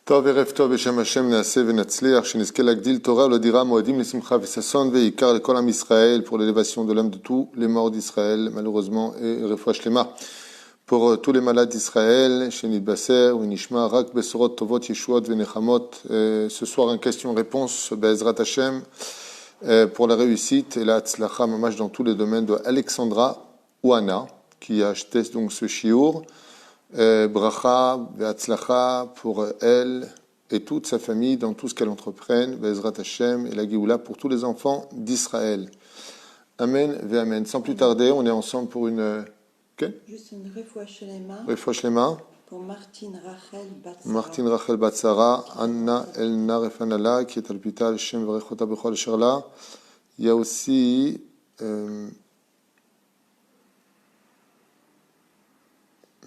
טוב, ערב טוב, בשם השם נעשה ונצליח, שנזכה להגדיל תורה ולדירה מועדים לשמחה וששון ועיקר לכל עם ישראל pour l'élévation de l'âme de tous les morts d'Israël, malheureusement, et refoua shlema. Pour tous les malades d'Israël, Shenitbaser, Vinishma, Rak, Besorot, Tovot, Yeshuot, Venechamot. Ce soir, en question-réponse, Be'ezrat Hashem, pour la réussite et la Tzlacha, mamash dans tous les domaines de Alexandra Ouana, qui a acheté donc ce chiour. Bracha, Be'atzlacha pour elle et toute sa famille dans tout ce qu'elle entreprenne, Be'ezrat Hashem et la Géoula pour tous les enfants d'Israël. Amen, Amen. Sans plus tarder, on est ensemble pour une... Okay. Juste une refoua shlema. Refoua shlema. Pour Martine Rachel Batsara. Martine Rachel Batsara, Anna Elna Refanala, qui est à l'hôpital Shem Verechota Bechol Sherla. Il y a aussi...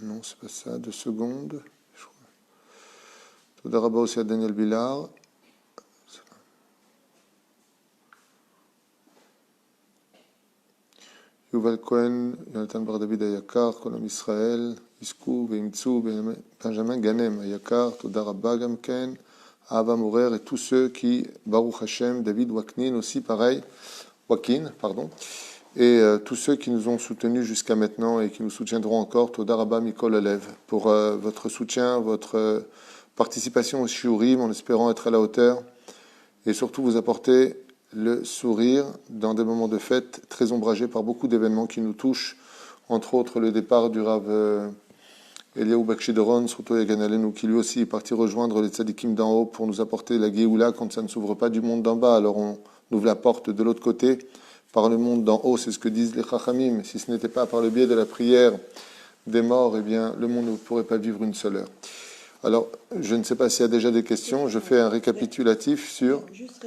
non, c'est pas ça, 2 secondes. Toda Rabba aussi à Daniel Billard. Yuval Cohen, Jonathan Bar David Ayakar, Kolam Israël, Iskou, Veimtsu, Benjamin Ganem Ayakar, Toda Rabba Gamken, Ava Mourer et tous ceux qui, Baruch Hashem, David Waknin aussi, pareil, Wakin, pardon, et tous ceux qui nous ont soutenus jusqu'à maintenant et qui nous soutiendront encore, Toda Rabba Mikol Alev, pour votre soutien, votre participation au Shiurim, en espérant être à la hauteur, et surtout vous apporter le sourire dans des moments de fête très ombragés par beaucoup d'événements qui nous touchent, entre autres le départ du Rav Eliaou Bakshi Doron, surtout Yagan Alenu, qui lui aussi est parti rejoindre les tzadikim d'en haut pour nous apporter la Géoula quand ça ne s'ouvre pas du monde d'en bas, alors on ouvre la porte de l'autre côté par le monde d'en haut, c'est ce que disent les Chachamim. Si ce n'était pas par le biais de la prière des morts, eh bien le monde ne pourrait pas vivre une seule heure. Alors, je ne sais pas s'il y a déjà des questions. Je fais un récapitulatif sur juste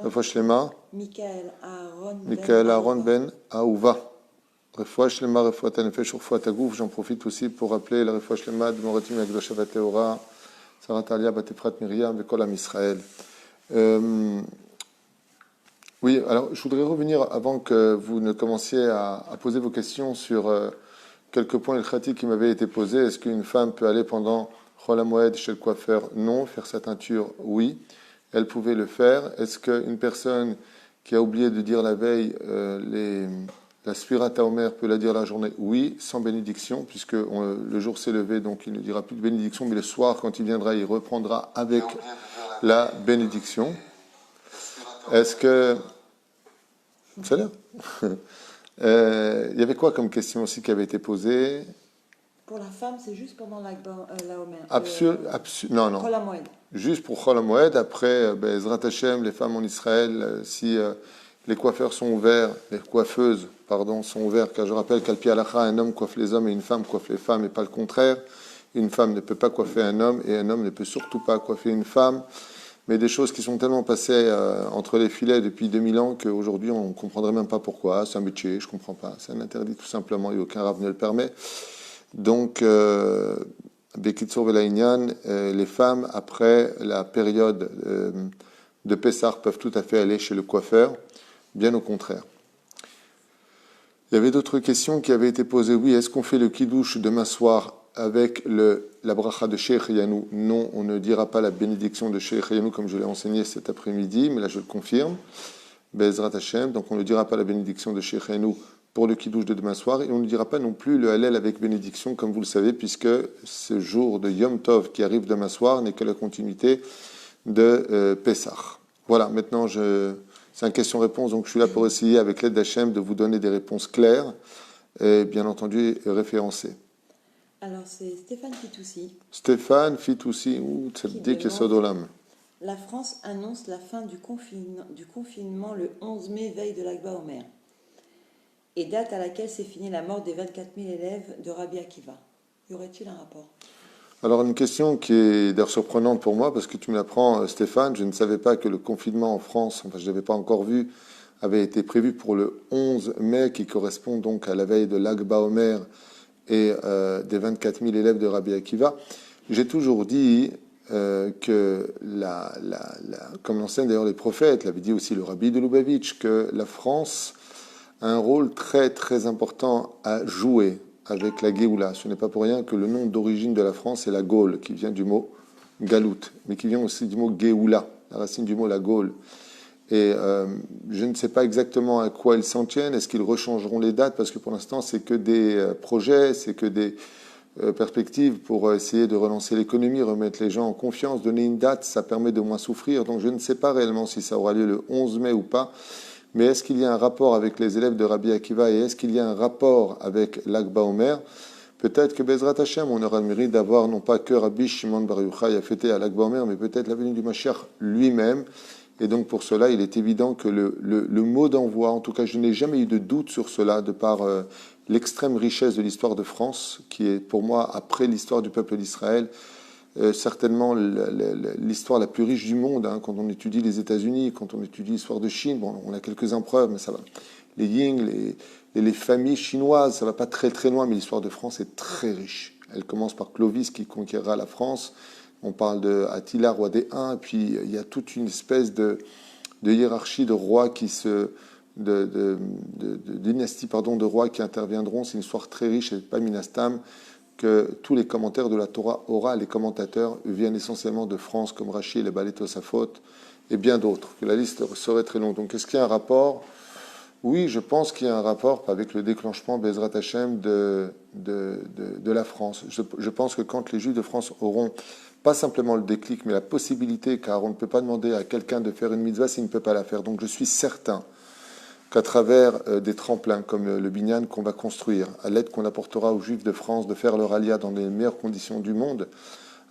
Refoua Shlema, Michael Aaron Ben Aouva. Refoua Shlema, Refoua Tanefesh, Refoua Tagouf. J'en profite aussi pour rappeler la Refoua Shlema de Moratim Agdosha Vateora, Sarah Talia Batefrat Miriam, Vekol Am Israël. Oui, alors je voudrais revenir avant que vous ne commenciez à poser vos questions sur quelques points ilkhatiques qui m'avaient été posés. Est-ce qu'une femme peut aller pendant Chol HaMoed chez le coiffeur? Non. Faire sa teinture? Oui. Elle pouvait le faire. Est-ce qu'une personne qui a oublié de dire la veille la Sfirat HaOmer peut la dire la journée? Oui, sans bénédiction, puisque le jour s'est levé, donc il ne dira plus de bénédiction, mais le soir, quand il viendra, il reprendra avec la bénédiction. Est-ce que... Ça a l'air. Il y avait quoi comme question aussi qui avait été posée? Pour la femme, c'est juste pendant la Omer. Non. Juste pour Chol HaMoed. Après, Ezrat Hashem, les femmes en Israël, si les coiffeurs sont ouverts, les coiffeuses, pardon, sont ouverts, car je rappelle qu'Al Pi Halacha, un homme coiffe les hommes et une femme coiffe les femmes, et pas le contraire. Une femme ne peut pas coiffer un homme, et un homme ne peut surtout pas coiffer une femme. Mais des choses qui sont tellement passées entre les filets depuis 2000 ans qu'aujourd'hui on ne comprendrait même pas pourquoi. C'est un métier, je ne comprends pas. C'est un interdit tout simplement et aucun rav ne le permet. Donc, Bekitsur Velaïnian, les femmes, après la période de Pessah, peuvent tout à fait aller chez le coiffeur, bien au contraire. Il y avait d'autres questions qui avaient été posées. Oui, est-ce qu'on fait le kiddush demain soir avec la bracha de Sheikh Yanou? Non, on ne dira pas la bénédiction de Sheikh Yanou comme je l'ai enseigné cet après-midi, mais là je le confirme. Be'ezrat Hashem, donc on ne dira pas la bénédiction de Sheikh Yanou pour le kiddush de demain soir, et on ne dira pas non plus le Hallel avec bénédiction, comme vous le savez, puisque ce jour de Yom Tov qui arrive demain soir n'est que la continuité de Pessah. Voilà, maintenant c'est un question-réponse, donc je suis là pour essayer, avec l'aide d'Hachem, de vous donner des réponses claires, et bien entendu référencées. Alors, c'est Stéphane Fitoussi. Stéphane Fitoussi, ou Tzaddik Yesod Olam. La France annonce la fin du confinement le 11 mai, veille de l'Akba Omer. Et date à laquelle s'est finie la mort des 24 000 élèves de Rabbi Akiva. Y aurait-il un rapport? Alors, une question qui est d'ailleurs surprenante pour moi, parce que tu me l'apprends, Stéphane. Je ne savais pas que le confinement en France, enfin, je ne l'avais pas encore vu, avait été prévu pour le 11 mai, qui correspond donc à la veille de l'Akba Omer et des 24 000 élèves de Rabbi Akiva. J'ai toujours dit que, comme l'enseignent d'ailleurs les prophètes, l'avait dit aussi le Rabbi de Lubavitch, que la France a un rôle très très important à jouer avec la Géoula. Ce n'est pas pour rien que le nom d'origine de la France est la Gaule, qui vient du mot Galout, mais qui vient aussi du mot Géoula, la racine du mot la Gaule. Et je ne sais pas exactement à quoi ils s'en tiennent. Est-ce qu'ils rechangeront les dates? Parce que pour l'instant, c'est que des projets, c'est que des perspectives pour essayer de relancer l'économie, remettre les gens en confiance. Donner une date, ça permet de moins souffrir. Donc je ne sais pas réellement si ça aura lieu le 11 mai ou pas. Mais est-ce qu'il y a un rapport avec les élèves de Rabbi Akiva et est-ce qu'il y a un rapport avec l'Akba Omer? Peut-être que Bezrat Hashem, on aura le mérite d'avoir non pas que Rabbi Shimon Bar Yochai a fêté à l'Akba Omer, mais peut-être la venue du Mashiach lui-même. Et donc pour cela, il est évident que le mot d'envoi, en tout cas je n'ai jamais eu de doute sur cela, de par l'extrême richesse de l'histoire de France, qui est pour moi, après l'histoire du peuple d'Israël, certainement l'histoire la plus riche du monde. Hein, quand on étudie les États-Unis, quand on étudie l'histoire de Chine, bon, on a quelques preuves, mais ça va. Les Ying, les familles chinoises, ça va pas très très loin, mais l'histoire de France est très riche. Elle commence par Clovis qui conquérera la France. On parle de Attila, roi des Huns, et puis il y a toute une espèce de hiérarchie de rois qui se... de dynastie pardon, de rois qui interviendront. C'est une histoire très riche, et pas Minastam, que tous les commentaires de la Torah orale, les commentateurs viennent essentiellement de France, comme Rashi, les Balei Tosafot, et bien d'autres, que la liste serait très longue. Donc est-ce qu'il y a un rapport? Oui, je pense qu'il y a un rapport avec le déclenchement Bezrat Hashem de la France. Je pense que quand les Juifs de France auront pas simplement le déclic, mais la possibilité, car on ne peut pas demander à quelqu'un de faire une mitzvah s'il ne peut pas la faire. Donc je suis certain qu'à travers des tremplins comme le Binyan qu'on va construire, à l'aide qu'on apportera aux Juifs de France de faire leur alia dans les meilleures conditions du monde,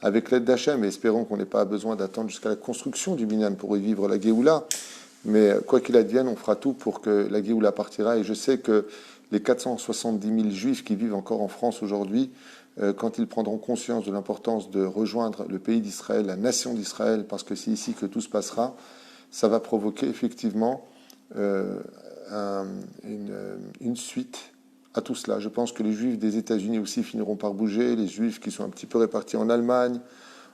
avec l'aide d'Hachem, et espérons qu'on n'ait pas besoin d'attendre jusqu'à la construction du Binyan pour y vivre la Géoula, mais quoi qu'il advienne, on fera tout pour que la Géoula partira, et je sais que les 470 000 Juifs qui vivent encore en France aujourd'hui, quand ils prendront conscience de l'importance de rejoindre le pays d'Israël, la nation d'Israël, parce que c'est ici que tout se passera, ça va provoquer effectivement une suite à tout cela. Je pense que les Juifs des États-Unis aussi finiront par bouger, les Juifs qui sont un petit peu répartis en Allemagne,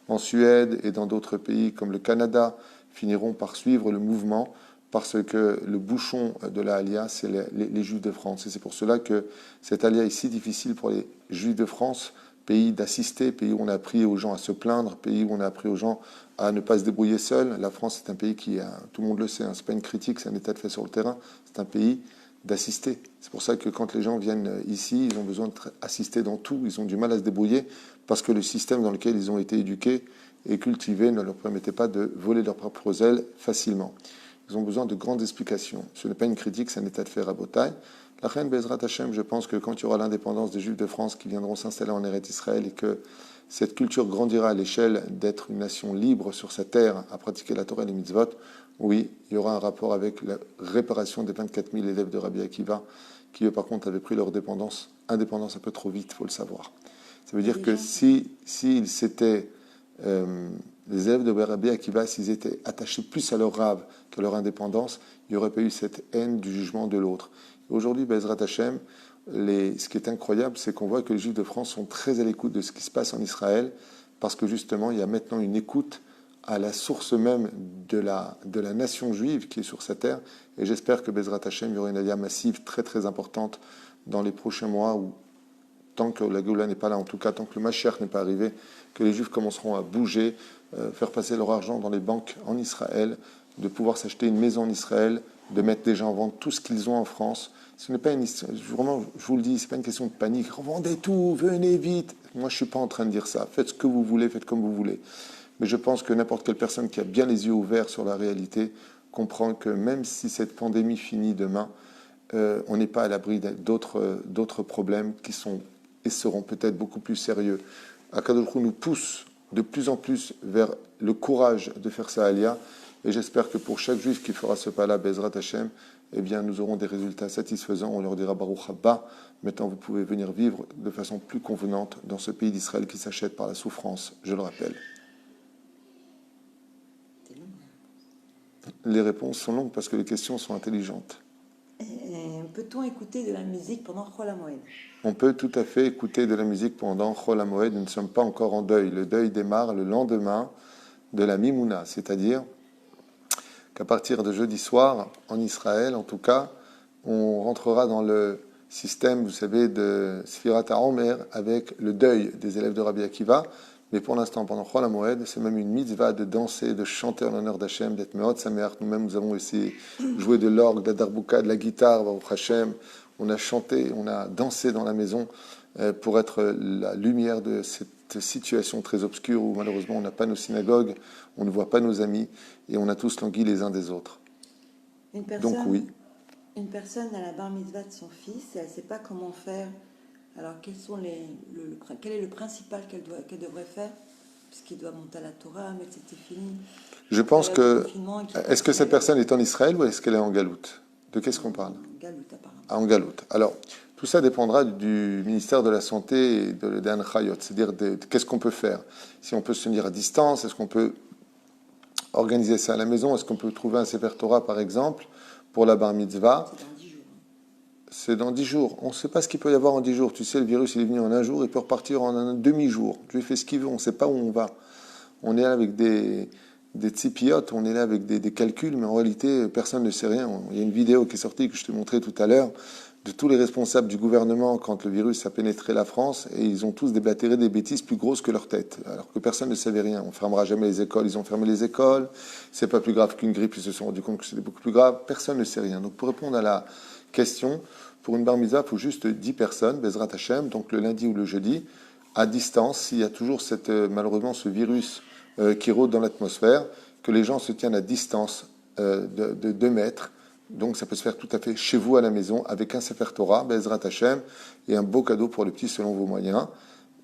en Suède et dans d'autres pays comme le Canada finiront par suivre le mouvement parce que le bouchon de la Alia, c'est les Juifs de France. Et c'est pour cela que cette Alia est si difficile pour les Juifs de France, pays d'assister, pays où on a appris aux gens à se plaindre, pays où on a appris aux gens à ne pas se débrouiller seuls. La France, c'est un pays qui, tout le monde le sait, hein, c'est pas une critique, c'est un état de fait sur le terrain, c'est un pays d'assister. C'est pour ça que quand les gens viennent ici, ils ont besoin d'être assistés dans tout, ils ont du mal à se débrouiller parce que le système dans lequel ils ont été éduqués et cultivés ne leur permettait pas de voler leurs propres ailes facilement. Ils ont besoin de grandes explications. Ce n'est pas une critique, c'est un état de fait rabotaille. La reine Bezrat Hashem, je pense que quand il y aura l'indépendance des Juifs de France qui viendront s'installer en Eretz Israël et que cette culture grandira à l'échelle d'être une nation libre sur sa terre à pratiquer la Torah et les mitzvot, oui, il y aura un rapport avec la réparation des 24 000 élèves de Rabbi Akiva qui, eux, par contre, avaient pris leur indépendance un peu trop vite, il faut le savoir. Ça veut dire que s'ils s'étaient... les élèves de Rabbi Akiva, s'ils étaient attachés plus à leur rave qu'à leur indépendance, il n'y aurait pas eu cette haine du jugement de l'autre. Aujourd'hui, Bezrat Hashem, ce qui est incroyable, c'est qu'on voit que les Juifs de France sont très à l'écoute de ce qui se passe en Israël, parce que justement, il y a maintenant une écoute à la source même de la nation juive qui est sur sa terre. Et j'espère que Bezrat Hashem, il y aura une alia massive très très importante dans les prochains mois, où tant que la Géoula n'est pas là, en tout cas tant que le Mashiach n'est pas arrivé, que les Juifs commenceront à bouger, faire passer leur argent dans les banques en Israël, de pouvoir s'acheter une maison en Israël, de mettre déjà en vente tout ce qu'ils ont en France. Ce n'est pas une histoire, vraiment, je vous le dis, c'est pas une question de panique. Revendez tout, venez vite. Moi, je suis pas en train de dire ça. Faites ce que vous voulez, faites comme vous voulez. Mais je pense que n'importe quelle personne qui a bien les yeux ouverts sur la réalité comprend que même si cette pandémie finit demain, on n'est pas à l'abri d'autres problèmes qui sont et seront peut-être beaucoup plus sérieux. Akadosh Baruch Hu nous pousse de plus en plus vers le courage de faire sa alia, et j'espère que pour chaque juif qui fera ce pas-là, Bezrat Hashem, eh bien, nous aurons des résultats satisfaisants. On leur dira Baruch Haba. Maintenant, vous pouvez venir vivre de façon plus convenante dans ce pays d'Israël qui s'achète par la souffrance, je le rappelle. Les réponses sont longues parce que les questions sont intelligentes. Peut-on écouter de la musique pendant Chol HaMoed? On peut tout à fait écouter de la musique pendant Chol HaMoed. Nous ne sommes pas encore en deuil. Le deuil démarre le lendemain de la Mimouna, c'est-à-dire qu'à partir de jeudi soir, en Israël en tout cas, on rentrera dans le système, vous savez, de Sfirat HaOmer avec le deuil des élèves de Rabbi Akiva. Mais pour l'instant, pendant Chol HaMoed, c'est même une mitzvah de danser, de chanter en l'honneur d'Hachem, d'être Meod Sameach. Nous-mêmes, nous avons essayé de jouer de l'orgue, de la darbouka, de la guitare, Baruch Hashem. On a chanté, on a dansé dans la maison pour être la lumière de cette situation très obscure où malheureusement on n'a pas nos synagogues, on ne voit pas nos amis et on a tous languis les uns des autres. Donc oui. Une personne a la bar mitzvah de son fils et elle ne sait pas comment faire. Alors quel est le principal qu'elle devrait faire? Puisqu'il doit monter à la Torah, mettre ses téphilines. Je pense que... Est-ce que cette personne est en Israël ou est-ce qu'elle est en Galoute? De qu'est-ce qu'on parle? En Galoute, apparemment. Ah, en Galoute. Alors, tout ça dépendra du ministère de la Santé et des Hanchayot, c'est-à-dire de qu'est-ce qu'on peut faire. Si on peut se tenir à distance, est-ce qu'on peut organiser ça à la maison? Est-ce qu'on peut trouver un Sefer Torah, par exemple, pour la bar mitzvah? C'est dans 10 jours. On ne sait pas ce qu'il peut y avoir en 10 jours. Tu sais, le virus, il est venu en un jour, il peut repartir en un demi-jour. Dieu fait ce qu'il veut, on ne sait pas où on va. On est là avec des tsipiotes, on est là avec des calculs, mais en réalité, personne ne sait rien. Il y a une vidéo qui est sortie, que je te montrais tout à l'heure, de tous les responsables du gouvernement quand le virus a pénétré la France, et ils ont tous déblatéré des bêtises plus grosses que leur tête, alors que personne ne savait rien. On ne fermera jamais les écoles, ils ont fermé les écoles, c'est pas plus grave qu'une grippe, ils se sont rendus compte que c'était beaucoup plus grave, personne ne sait rien. Donc pour répondre à la question, pour une bar mitzvah, il faut juste 10 personnes, Bezrat Hashem, donc le lundi ou le jeudi, à distance, s'il y a toujours malheureusement ce virus qui rôde dans l'atmosphère, que les gens se tiennent à distance de 2 mètres. Donc ça peut se faire tout à fait chez vous à la maison, avec un Sefer Torah, Bezrat Hashem, et un beau cadeau pour le petit selon vos moyens.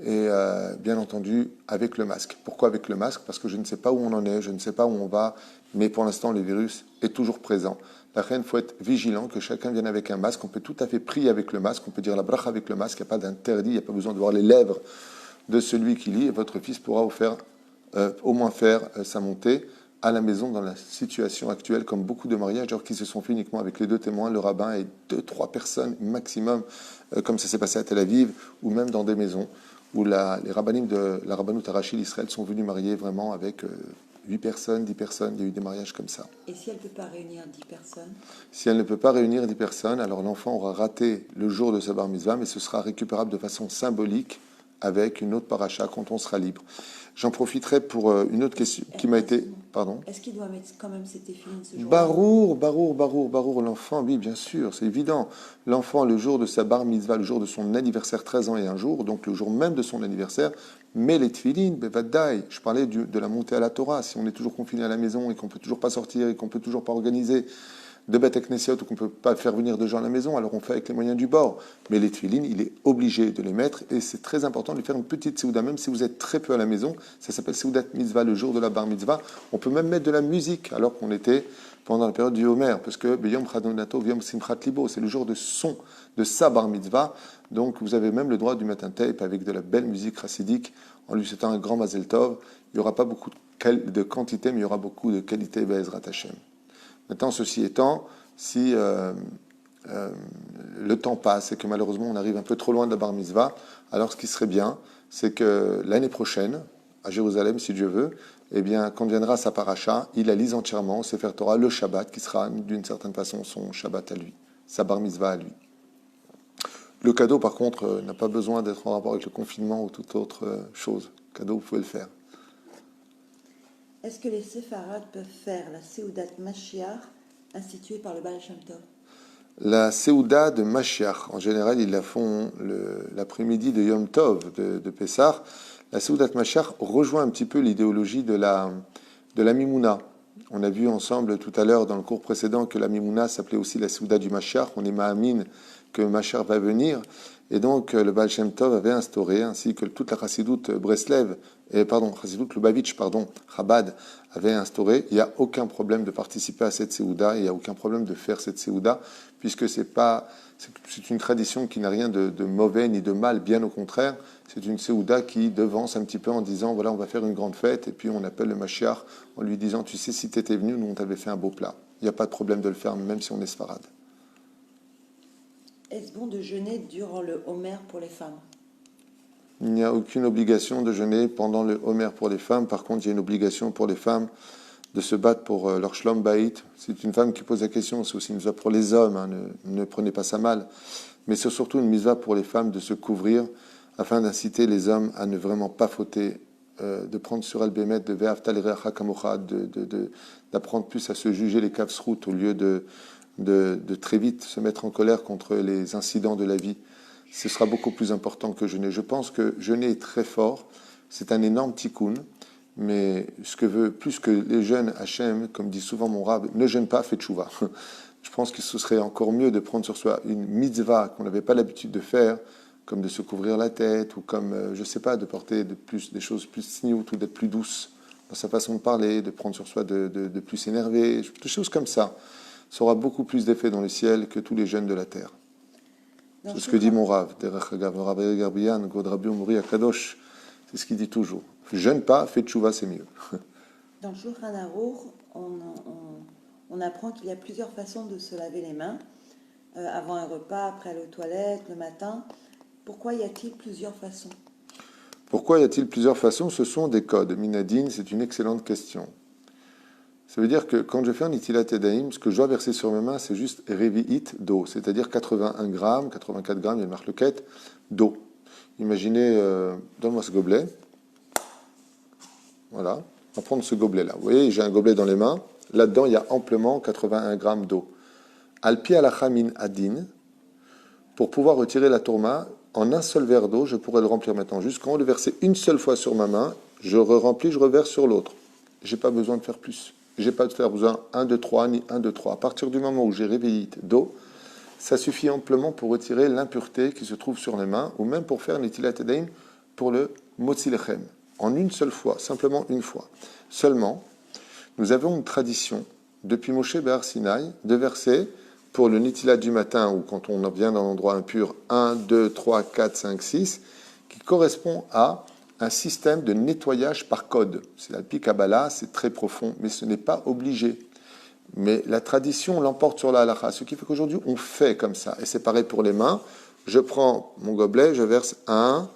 Et bien entendu, avec le masque. Pourquoi avec le masque? Parce que je ne sais pas où on en est, je ne sais pas où on va, mais pour l'instant, le virus est toujours présent. La reine, il faut être vigilant, que chacun vienne avec un masque. On peut tout à fait prier avec le masque, on peut dire la bracha avec le masque, il n'y a pas d'interdit, il n'y a pas besoin de voir les lèvres de celui qui lit, et votre fils pourra au moins faire sa montée à la maison dans la situation actuelle, comme beaucoup de mariages, alors qui se sont faits uniquement avec les 2 témoins, le rabbin et 2-3 personnes maximum, comme ça s'est passé à Tel Aviv, ou même dans des maisons où les rabbinim de la Rabbanout Arachil Israël sont venus marier vraiment avec 8 personnes, 10 personnes, il y a eu des mariages comme ça. Et si elle ne peut pas réunir 10 personnes? Si elle ne peut pas réunir 10 personnes, alors l'enfant aura raté le jour de sa bar mitzvah, mais ce sera récupérable de façon symbolique avec une autre paracha quand on sera libre. J'en profiterai pour une autre question qui m'a été... Pardon? Est-ce qu'il doit mettre quand même ses téphilines ce jour-là? Barour, l'enfant, oui, bien sûr, c'est évident. L'enfant, le jour de sa bar mitzvah, le jour de son anniversaire, 13 ans et un jour, donc le jour même de son anniversaire, met les téphilines, bevadai. Je parlais de la montée à la Torah. Si on est toujours confiné à la maison et qu'on ne peut toujours pas sortir et qu'on ne peut toujours pas organiser de Beth Knesset ou qu'on ne peut pas faire venir de gens à la maison, alors on fait avec les moyens du bord. Mais les tefilines, il est obligé de les mettre et c'est très important de lui faire une petite séouda, même si vous êtes très peu à la maison. Ça s'appelle séoudat mitzvah, le jour de la bar mitzvah. On peut même mettre de la musique alors qu'on était pendant la période du Homer, parce que Beyom Chadonato, Yom Simchat Libo, c'est le jour de sa bar mitzvah. Donc vous avez même le droit de mettre un tape avec de la belle musique chassidique en lui souhaitant un grand Mazel Tov. Il n'y aura pas beaucoup de quantité, mais il y aura beaucoup de qualité, Be'ezrat Hashem. Maintenant, ceci étant, si le temps passe et que malheureusement on arrive un peu trop loin de la bar mitzvah, alors ce qui serait bien, c'est que l'année prochaine, à Jérusalem, si Dieu veut, eh bien, quand viendra sa paracha, il la lise entièrement au Sefer Torah, le Shabbat, qui sera d'une certaine façon son Shabbat à lui, sa bar mitzvah à lui. Le cadeau, par contre, n'a pas besoin d'être en rapport avec le confinement ou toute autre chose. Le cadeau, vous pouvez le faire. Est-ce que les séfarades peuvent faire la Seudat Mashiach instituée par le Baal Shem Tov? La Seuda de Mashiach, en général, ils la font l'après-midi de Yom Tov, de Pessah. La Seudat Mashiach rejoint un petit peu l'idéologie de la Mimouna. On a vu ensemble tout à l'heure dans le cours précédent que la Mimouna s'appelait aussi la Seuda du Mashiach. On est ma'amin que Mashiach va venir. Et donc, le Baal Shem Tov avait instauré, ainsi que toute la Chassidoute Chassidoute Lubavitch, Chabad, avait instauré. Il n'y a aucun problème de participer à cette Séouda, il n'y a aucun problème de faire cette Séouda, puisque c'est une tradition qui n'a rien de mauvais ni de mal, bien au contraire. C'est une Séouda qui devance un petit peu en disant, voilà, on va faire une grande fête, et puis on appelle le Mashiach en lui disant, tu sais, si tu étais venu, nous, on t'avait fait un beau plat. Il n'y a pas de problème de le faire, même si on est sfarade. Est-ce bon de jeûner durant le Homer pour les femmes? Il n'y a aucune obligation de jeûner pendant le Homer pour les femmes. Par contre, il y a une obligation pour les femmes de se battre pour leur shlom bayit. C'est une femme qui pose la question. C'est aussi une mitzvah pour les hommes. Hein, ne prenez pas ça mal. Mais c'est surtout une mitzvah pour les femmes de se couvrir afin d'inciter les hommes à ne vraiment pas fauter de prendre sur elle Bémet, de Ve'afta l'Erecha Kamocha, d'apprendre plus à se juger les kafsrout au lieu de très vite se mettre en colère contre les incidents de la vie. Ce sera beaucoup plus important que jeûner. Je pense que jeûner est très fort, c'est un énorme tikkun, mais ce que veut plus que les jeunes Hachem, comme dit souvent mon rab, ne jeûne pas, fais tchouva. Je pense que ce serait encore mieux de prendre sur soi une mitzvah qu'on n'avait pas l'habitude de faire, comme de se couvrir la tête, ou comme, je ne sais pas, de porter des choses plus sniout, ou d'être plus douce dans sa façon de parler, de prendre sur soi de plus s'énerver, des choses comme ça. Ça aura beaucoup plus d'effet dans le ciel que tous les jeunes de la terre. C'est ce que dit mon Rav, c'est ce qu'il dit toujours. Jeûne pas, fais tchouva, c'est mieux. Dans le Shulchan Aruch, on apprend qu'il y a plusieurs façons de se laver les mains, avant un repas, après aller aux toilettes, le matin. Pourquoi y a-t-il plusieurs façons? Pourquoi y a-t-il plusieurs façons? Ce sont des codes. Minadine, c'est une excellente question. Ça veut dire que quand je fais un nitilat yadayim, ce que je dois verser sur mes mains, c'est juste revi'it d'eau, c'est-à-dire 81 grammes, 84 grammes, il y a une marloquette, d'eau. Imaginez, donne-moi ce gobelet. Voilà, on va prendre ce gobelet-là. Vous voyez, j'ai un gobelet dans les mains. Là-dedans, il y a amplement 81 grammes d'eau. Alpi alacha min adin, pour pouvoir retirer la tourma, en un seul verre d'eau, je pourrais le remplir maintenant. Juste quand on le verser une seule fois sur ma main, je remplis, je reverse sur l'autre. Je n'ai pas besoin de faire plus. Je n'ai pas de faire besoin 1, 2, 3, ni 1, 2, 3. À partir du moment où j'ai réveillé d'eau, ça suffit amplement pour retirer l'impureté qui se trouve sur les mains, ou même pour faire netilat yadayim pour le motzi lechem. En une seule fois, simplement une fois. Seulement, nous avons une tradition, depuis Moshe Behar Sinaï, de verser pour le netilat du matin, ou quand on vient dans un endroit impur, 1, 2, 3, 4, 5, 6, qui correspond à un système de nettoyage par code. C'est la Kabbalah, c'est très profond, mais ce n'est pas obligé. Mais la tradition l'emporte sur la halakha, ce qui fait qu'aujourd'hui, on fait comme ça. Et c'est pareil pour les mains. Je prends mon gobelet, je verse 1,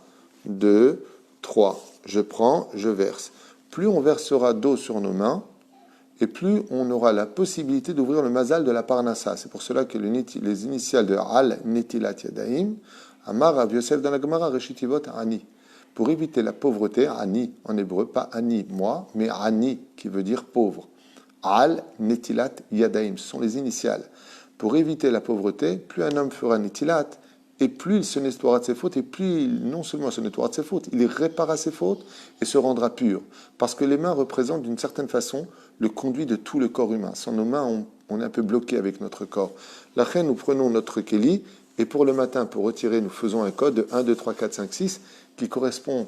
2, 3. Je prends, je verse. Plus on versera d'eau sur nos mains, et plus on aura la possibilité d'ouvrir le mazal de la parnassa. C'est pour cela que les initiales de Al Netilat Yadayim, Amar Rav Yosef dans la Gemara, Reshitivot Ani. Pour éviter la pauvreté, Ani en hébreu, pas Ani, moi, mais Ani, qui veut dire pauvre. Al Netilat Yadayim, ce sont les initiales. Pour éviter la pauvreté, plus un homme fera Netilat, et plus il se nettoiera de ses fautes, et plus non seulement se nettoiera de ses fautes, il réparera ses fautes et se rendra pur. Parce que les mains représentent d'une certaine façon le conduit de tout le corps humain. Sans nos mains, on est un peu bloqué avec notre corps. La reine, nous prenons notre keli, et pour le matin, pour retirer, nous faisons un code de 1, 2, 3, 4, 5, 6, qui correspond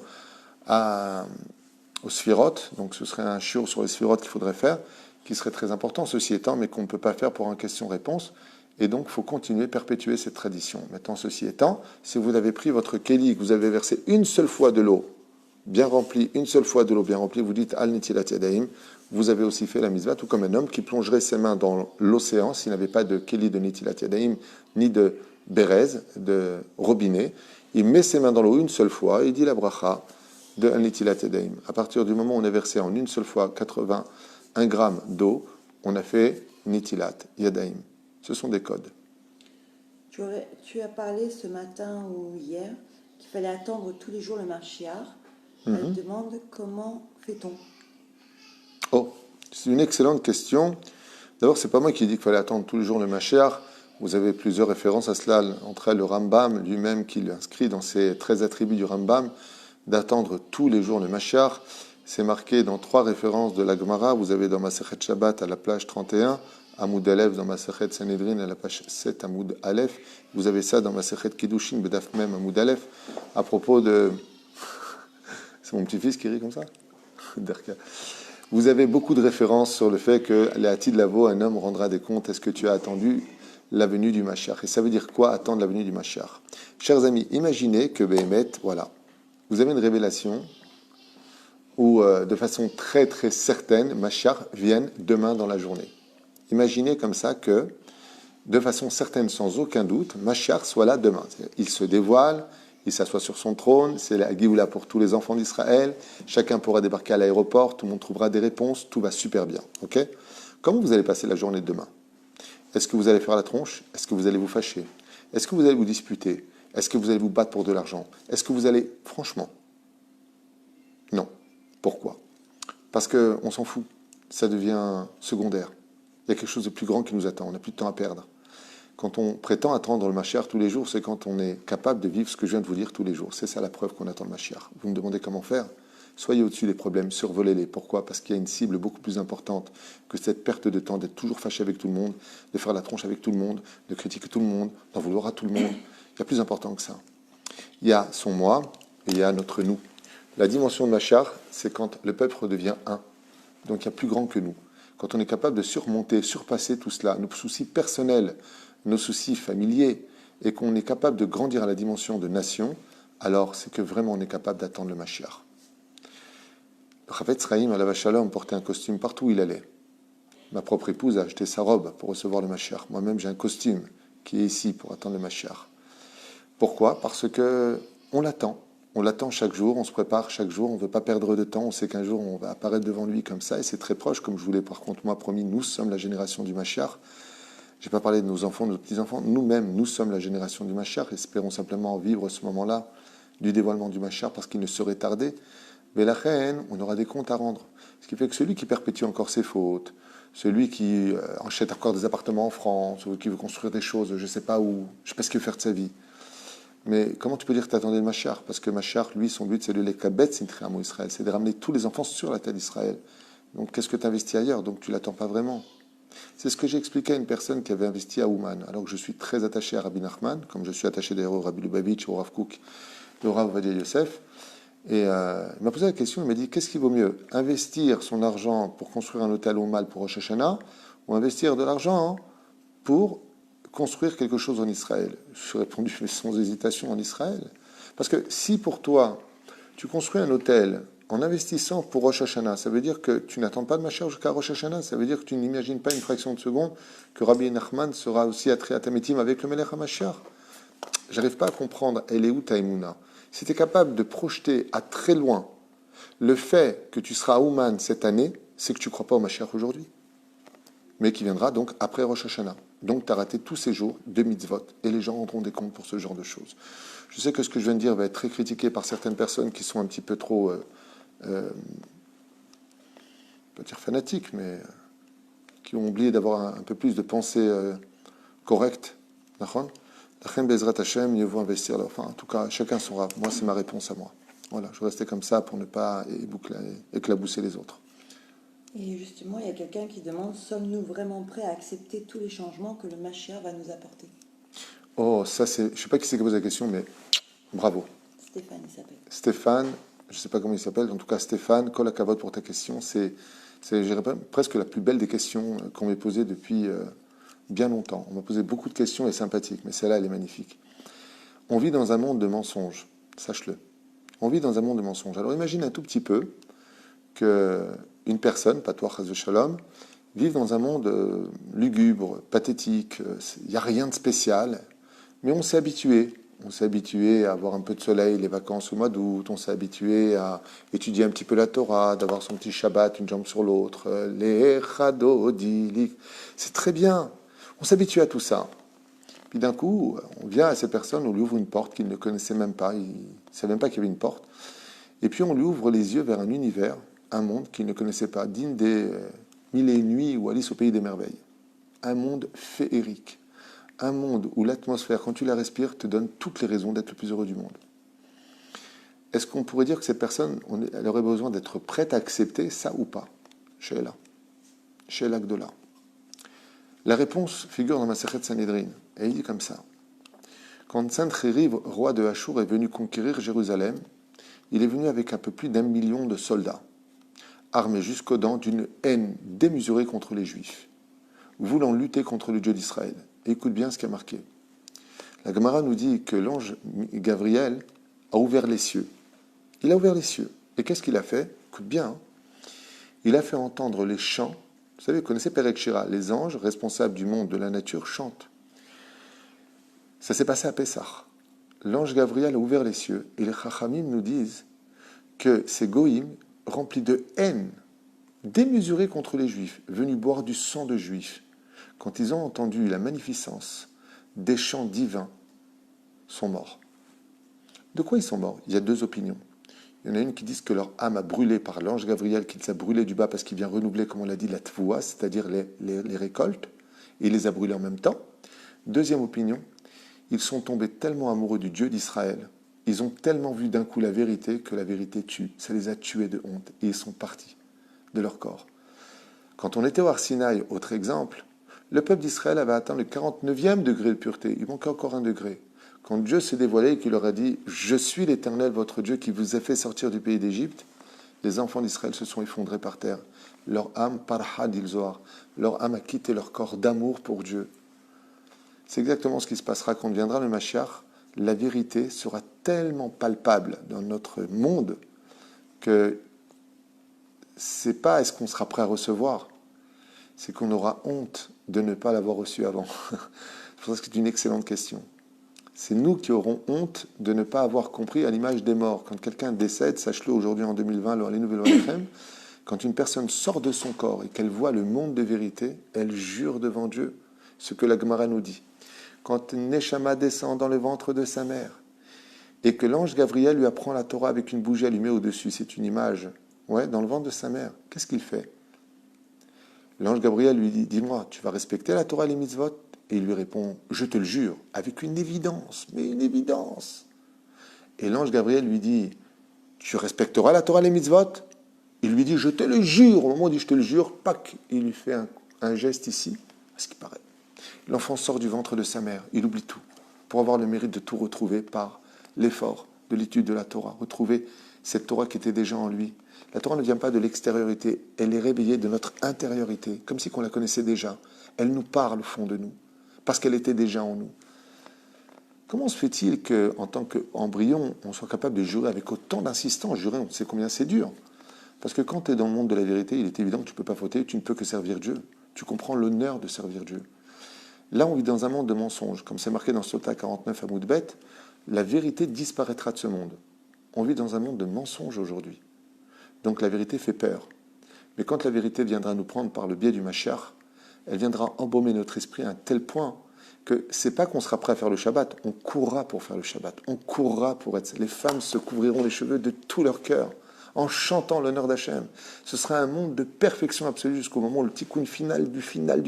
aux sphirotes. Donc ce serait un shiur sur les sphirotes qu'il faudrait faire, qui serait très important, ceci étant, mais qu'on ne peut pas faire pour une question-réponse. Et donc, il faut continuer, perpétuer cette tradition. Maintenant, ceci étant, si vous avez pris votre keli, que vous avez versé une seule fois de l'eau, bien remplie, une seule fois de l'eau bien remplie, vous dites Al Netilat Yadayim, vous avez aussi fait la mitzvah, tout comme un homme qui plongerait ses mains dans l'océan, s'il n'avait pas de keli de Netilat Yadayim, ni de bérez, de robinet, il met ses mains dans l'eau une seule fois, et il dit la bracha de Al Netilat Yadayim. À partir du moment où on a versé en une seule fois 81 grammes d'eau, on a fait Netilat Yadayim. Ce sont des codes. Tu as parlé ce matin ou hier qu'il fallait attendre tous les jours le Mashiach. Elle demande comment fait-on? Oh, c'est une excellente question. D'abord, c'est pas moi qui dis qu'il fallait attendre tous les jours le Mashiach. Vous avez plusieurs références à cela, entre elles le Rambam lui-même qui l'inscrit dans ses 13 attributs du Rambam, d'attendre tous les jours le Mashiach. C'est marqué dans 3 références de la Gemara. Vous avez dans Masechet Shabbat à la page 31, Amoud Aleph dans Masechet Sanhedrin à la page 7, Amoud Aleph. Vous avez ça dans Masechet Kiddushin, Bedaf Mem, Amoud Aleph, à propos de... C'est mon petit-fils qui rit comme ça. Vous avez beaucoup de références sur le fait que Léati de Lavo, un homme rendra des comptes. Est-ce que tu as attendu la venue du Mashiach? Et ça veut dire quoi, attendre la venue du Mashiach? Chers amis, imaginez que Béhémet, voilà, vous avez une révélation où, de façon très très certaine, Mashiach vienne demain dans la journée. Imaginez comme ça que, de façon certaine, sans aucun doute, Mashiach soit là demain. Il se dévoile, il s'assoit sur son trône, c'est la Géoula pour tous les enfants d'Israël, chacun pourra débarquer à l'aéroport, tout le monde trouvera des réponses, tout va super bien. Ok? Comment vous allez passer la journée de demain? Est-ce que vous allez faire la tronche? Est-ce que vous allez vous fâcher? Est-ce que vous allez vous disputer? Est-ce que vous allez vous battre pour de l'argent? Est-ce que vous allez... Franchement, non. Pourquoi? Parce qu'on s'en fout. Ça devient secondaire. Il y a quelque chose de plus grand qui nous attend. On n'a plus de temps à perdre. Quand on prétend attendre le Mashiach tous les jours, c'est quand on est capable de vivre ce que je viens de vous dire tous les jours. C'est ça la preuve qu'on attend le Mashiach. Vous me demandez comment faire? Soyez au-dessus des problèmes, survolez-les. Pourquoi? Parce qu'il y a une cible beaucoup plus importante que cette perte de temps d'être toujours fâché avec tout le monde, de faire la tronche avec tout le monde, de critiquer tout le monde, d'en vouloir à tout le monde. Il y a plus important que ça. Il y a son moi et il y a notre nous. La dimension de Mashiach, c'est quand le peuple redevient un. Donc il y a plus grand que nous. Quand on est capable de surmonter, surpasser tout cela, nos soucis personnels, nos soucis familiers, et qu'on est capable de grandir à la dimension de nation, alors c'est que vraiment on est capable d'attendre le Mashiach. Le Chavetz Chaim, alav shalom, portait un costume partout où il allait. Ma propre épouse a acheté sa robe pour recevoir le Mashiach. Moi-même, j'ai un costume qui est ici pour attendre le Mashiach. Pourquoi? Parce que on l'attend. On l'attend chaque jour, on se prépare chaque jour, on ne veut pas perdre de temps, on sait qu'un jour on va apparaître devant lui comme ça, et c'est très proche, comme je vous l'ai par contre moi promis, nous sommes la génération du Mashiach. Je n'ai pas parlé de nos enfants, de nos petits-enfants, nous-mêmes, nous sommes la génération du Mashiach, espérons simplement vivre ce moment-là du dévoilement du Mashiach, parce qu'il ne saurait tarder. Mais la reine, on aura des comptes à rendre. Ce qui fait que celui qui perpétue encore ses fautes, celui qui achète encore des appartements en France, ou qui veut construire des choses, je ne sais pas où, je ne sais pas ce qu'il veut faire de sa vie. Mais comment tu peux dire que tu attendais le Mashiach? Parce que Mashiach, lui, son but, c'est de l'écabet sintriamo Israël, c'est de ramener tous les enfants sur la terre d'Israël. Donc qu'est-ce que tu investis ailleurs? Donc tu ne l'attends pas vraiment. C'est ce que j'ai expliqué à une personne qui avait investi à Ouman, alors que je suis très attaché à Rabbi Nachman, comme je suis attaché d'ailleurs au Rabbi Lubavitch, au Rav Kook, au Rav Ovadia Yosef. Et il m'a posé la question, il m'a dit, qu'est-ce qui vaut mieux? Investir son argent pour construire un hôtel au Mal pour Rosh Hashanah, ou investir de l'argent pour construire quelque chose en Israël? Je suis répondu sans hésitation en Israël. Parce que si pour toi, tu construis un hôtel en investissant pour Rosh Hashanah, ça veut dire que tu n'attends pas de Mashiach jusqu'à Rosh Hashanah, ça veut dire que tu n'imagines pas une fraction de seconde que Rabbi Nachman sera aussi à Triatametim avec le Melech HaMashiach. J'arrive pas à comprendre, elle est où ta Emouna? Si tu es capable de projeter à très loin le fait que tu seras à Ouman cette année, c'est que tu ne crois pas au Mashiach aujourd'hui, mais qui viendra donc après Rosh Hashanah. Donc tu as raté tous ces jours de mitzvot, et les gens rendront des comptes pour ce genre de choses. Je sais que ce que je viens de dire va être très critiqué par certaines personnes qui sont un petit peu trop, je ne peux pas dire fanatiques, mais qui ont oublié d'avoir un peu plus de pensée correcte. D'accord? Bezrat Hashem, mieux vaut investir. Enfin, en tout cas, chacun son rave. Moi, c'est ma réponse à moi. Voilà, je restais comme ça pour ne pas éclabousser les autres. Et justement, il y a quelqu'un qui demande, sommes-nous vraiment prêts à accepter tous les changements que le Mashiach va nous apporter? Oh, ça c'est... Je ne sais pas qui c'est qui pose la question, mais bravo. Stéphane, il s'appelle. Stéphane, je ne sais pas comment il s'appelle, en tout cas Stéphane, kol hakavod pour ta question. C'est je dirais presque la plus belle des questions qu'on m'ait posées depuis bien longtemps. On m'a posé beaucoup de questions et sympathiques, mais celle-là, elle est magnifique. On vit dans un monde de mensonges, sache-le. On vit dans un monde de mensonges. Alors imagine un tout petit peu qu'une personne, pas toi, chas shalom, vive dans un monde lugubre, pathétique, il n'y a rien de spécial, mais on s'est habitué. On s'est habitué à avoir un peu de soleil, les vacances au mois d'août, on s'est habitué à étudier un petit peu la Torah, d'avoir son petit Shabbat, une jambe sur l'autre, les chadodi, c'est très bien. On s'habitue à tout ça. Puis d'un coup, on vient à ces personnes, on lui ouvre une porte qu'il ne connaissait même pas, il ne savait même pas qu'il y avait une porte. Et puis on lui ouvre les yeux vers un univers, un monde qu'il ne connaissait pas, digne des Mille et une nuits ou Alice au pays des merveilles. Un monde féerique. Un monde où l'atmosphère, quand tu la respires, te donne toutes les raisons d'être le plus heureux du monde. Est-ce qu'on pourrait dire que cette personne, elle aurait besoin d'être prête à accepter ça ou pas? Sheila. Sheila Gdola. La réponse figure dans ma Masechet Sanhedrin. Et il dit comme ça. Quand Sancheriv, roi de Hachour, est venu conquérir Jérusalem, il est venu avec un peu plus d'1 million de soldats, armés jusqu'aux dents d'une haine démesurée contre les Juifs, voulant lutter contre le Dieu d'Israël. Écoute bien ce qui a marqué. La Gemara nous dit que l'ange Gabriel a ouvert les cieux. Il a ouvert les cieux. Et qu'est-ce qu'il a fait? Écoute bien. Hein. Il a fait entendre les chants. Vous savez, vous connaissez Perek Shira. Les anges responsables du monde de la nature chantent. Ça s'est passé à Pessah. L'ange Gabriel a ouvert les cieux. Et les Chachamim nous disent que ces goïms remplis de haine, démesurés contre les Juifs, venus boire du sang de Juifs, quand ils ont entendu la magnificence des chants divins, sont morts. De quoi ils sont morts? Il y a deux opinions. Il y en a une qui dit que leur âme a brûlé par l'ange Gabriel, qu'il les a brûlés du bas parce qu'il vient renouveler, comme on l'a dit, la tvoua, c'est-à-dire les récoltes, et il les a brûlés en même temps. Deuxième opinion, ils sont tombés tellement amoureux du Dieu d'Israël, ils ont tellement vu d'un coup la vérité que la vérité tue. Ça les a tués de honte et ils sont partis de leur corps. Quand on était au Har Sinaï, autre exemple, le peuple d'Israël avait atteint le 49e degré de pureté. Il manquait encore un degré. Quand Dieu s'est dévoilé et qu'il leur a dit « Je suis l'Éternel, votre Dieu, qui vous a fait sortir du pays d'Égypte », les enfants d'Israël se sont effondrés par terre. Leur âme, parha dil Zohar, leur âme a quitté leur corps d'amour pour Dieu. C'est exactement ce qui se passera quand viendra le Mashiach. La vérité sera tellement palpable dans notre monde que c'est pas est-ce qu'on sera prêt à recevoir, c'est qu'on aura honte de ne pas l'avoir reçu avant. Je pense que c'est une excellente question. C'est nous qui aurons honte de ne pas avoir compris à l'image des morts. Quand quelqu'un décède, sache-le aujourd'hui en 2020, les nouvelles lois, quand une personne sort de son corps et qu'elle voit le monde de vérité, elle jure devant Dieu ce que la Gemara nous dit. Quand Neshama descend dans le ventre de sa mère et que l'ange Gabriel lui apprend la Torah avec une bougie allumée au-dessus, c'est une image, dans le ventre de sa mère, qu'est-ce qu'il fait? L'ange Gabriel lui dit, dis-moi, tu vas respecter la Torah et les mitzvot? Et il lui répond, je te le jure, avec une évidence, mais une évidence. Et l'ange Gabriel lui dit, tu respecteras la Torah et les mitzvot? Il lui dit, je te le jure. Au moment où il dit, je te le jure, pac, il lui fait un geste ici, à ce qui paraît. L'enfant sort du ventre de sa mère, il oublie tout, pour avoir le mérite de tout retrouver par l'effort de l'étude de la Torah, retrouver cette Torah qui était déjà en lui. La Torah ne vient pas de l'extériorité, elle est réveillée de notre intériorité, comme si on la connaissait déjà. Elle nous parle au fond de nous, parce qu'elle était déjà en nous. Comment se fait-il qu'en tant qu'embryon, on soit capable de jurer avec autant d'insistance? Jurer, on sait combien c'est dur. Parce que quand tu es dans le monde de la vérité, il est évident que tu ne peux pas fauter, tu ne peux que servir Dieu. Tu comprends l'honneur de servir Dieu. Là, on vit dans un monde de mensonges. Comme c'est marqué dans Sota 49 à Moudbet, la vérité disparaîtra de ce monde. On vit dans un monde de mensonges aujourd'hui. Donc la vérité fait peur. Mais quand la vérité viendra nous prendre par le biais du Mashiach, elle viendra embaumer notre esprit à un tel point que c'est pas qu'on sera prêt à faire le Shabbat, on courra pour faire le Shabbat, on courra pour être... Les femmes se couvriront les cheveux de tout leur cœur, en chantant l'honneur d'Hachem. Ce sera un monde de perfection absolue jusqu'au moment où le tikkun final du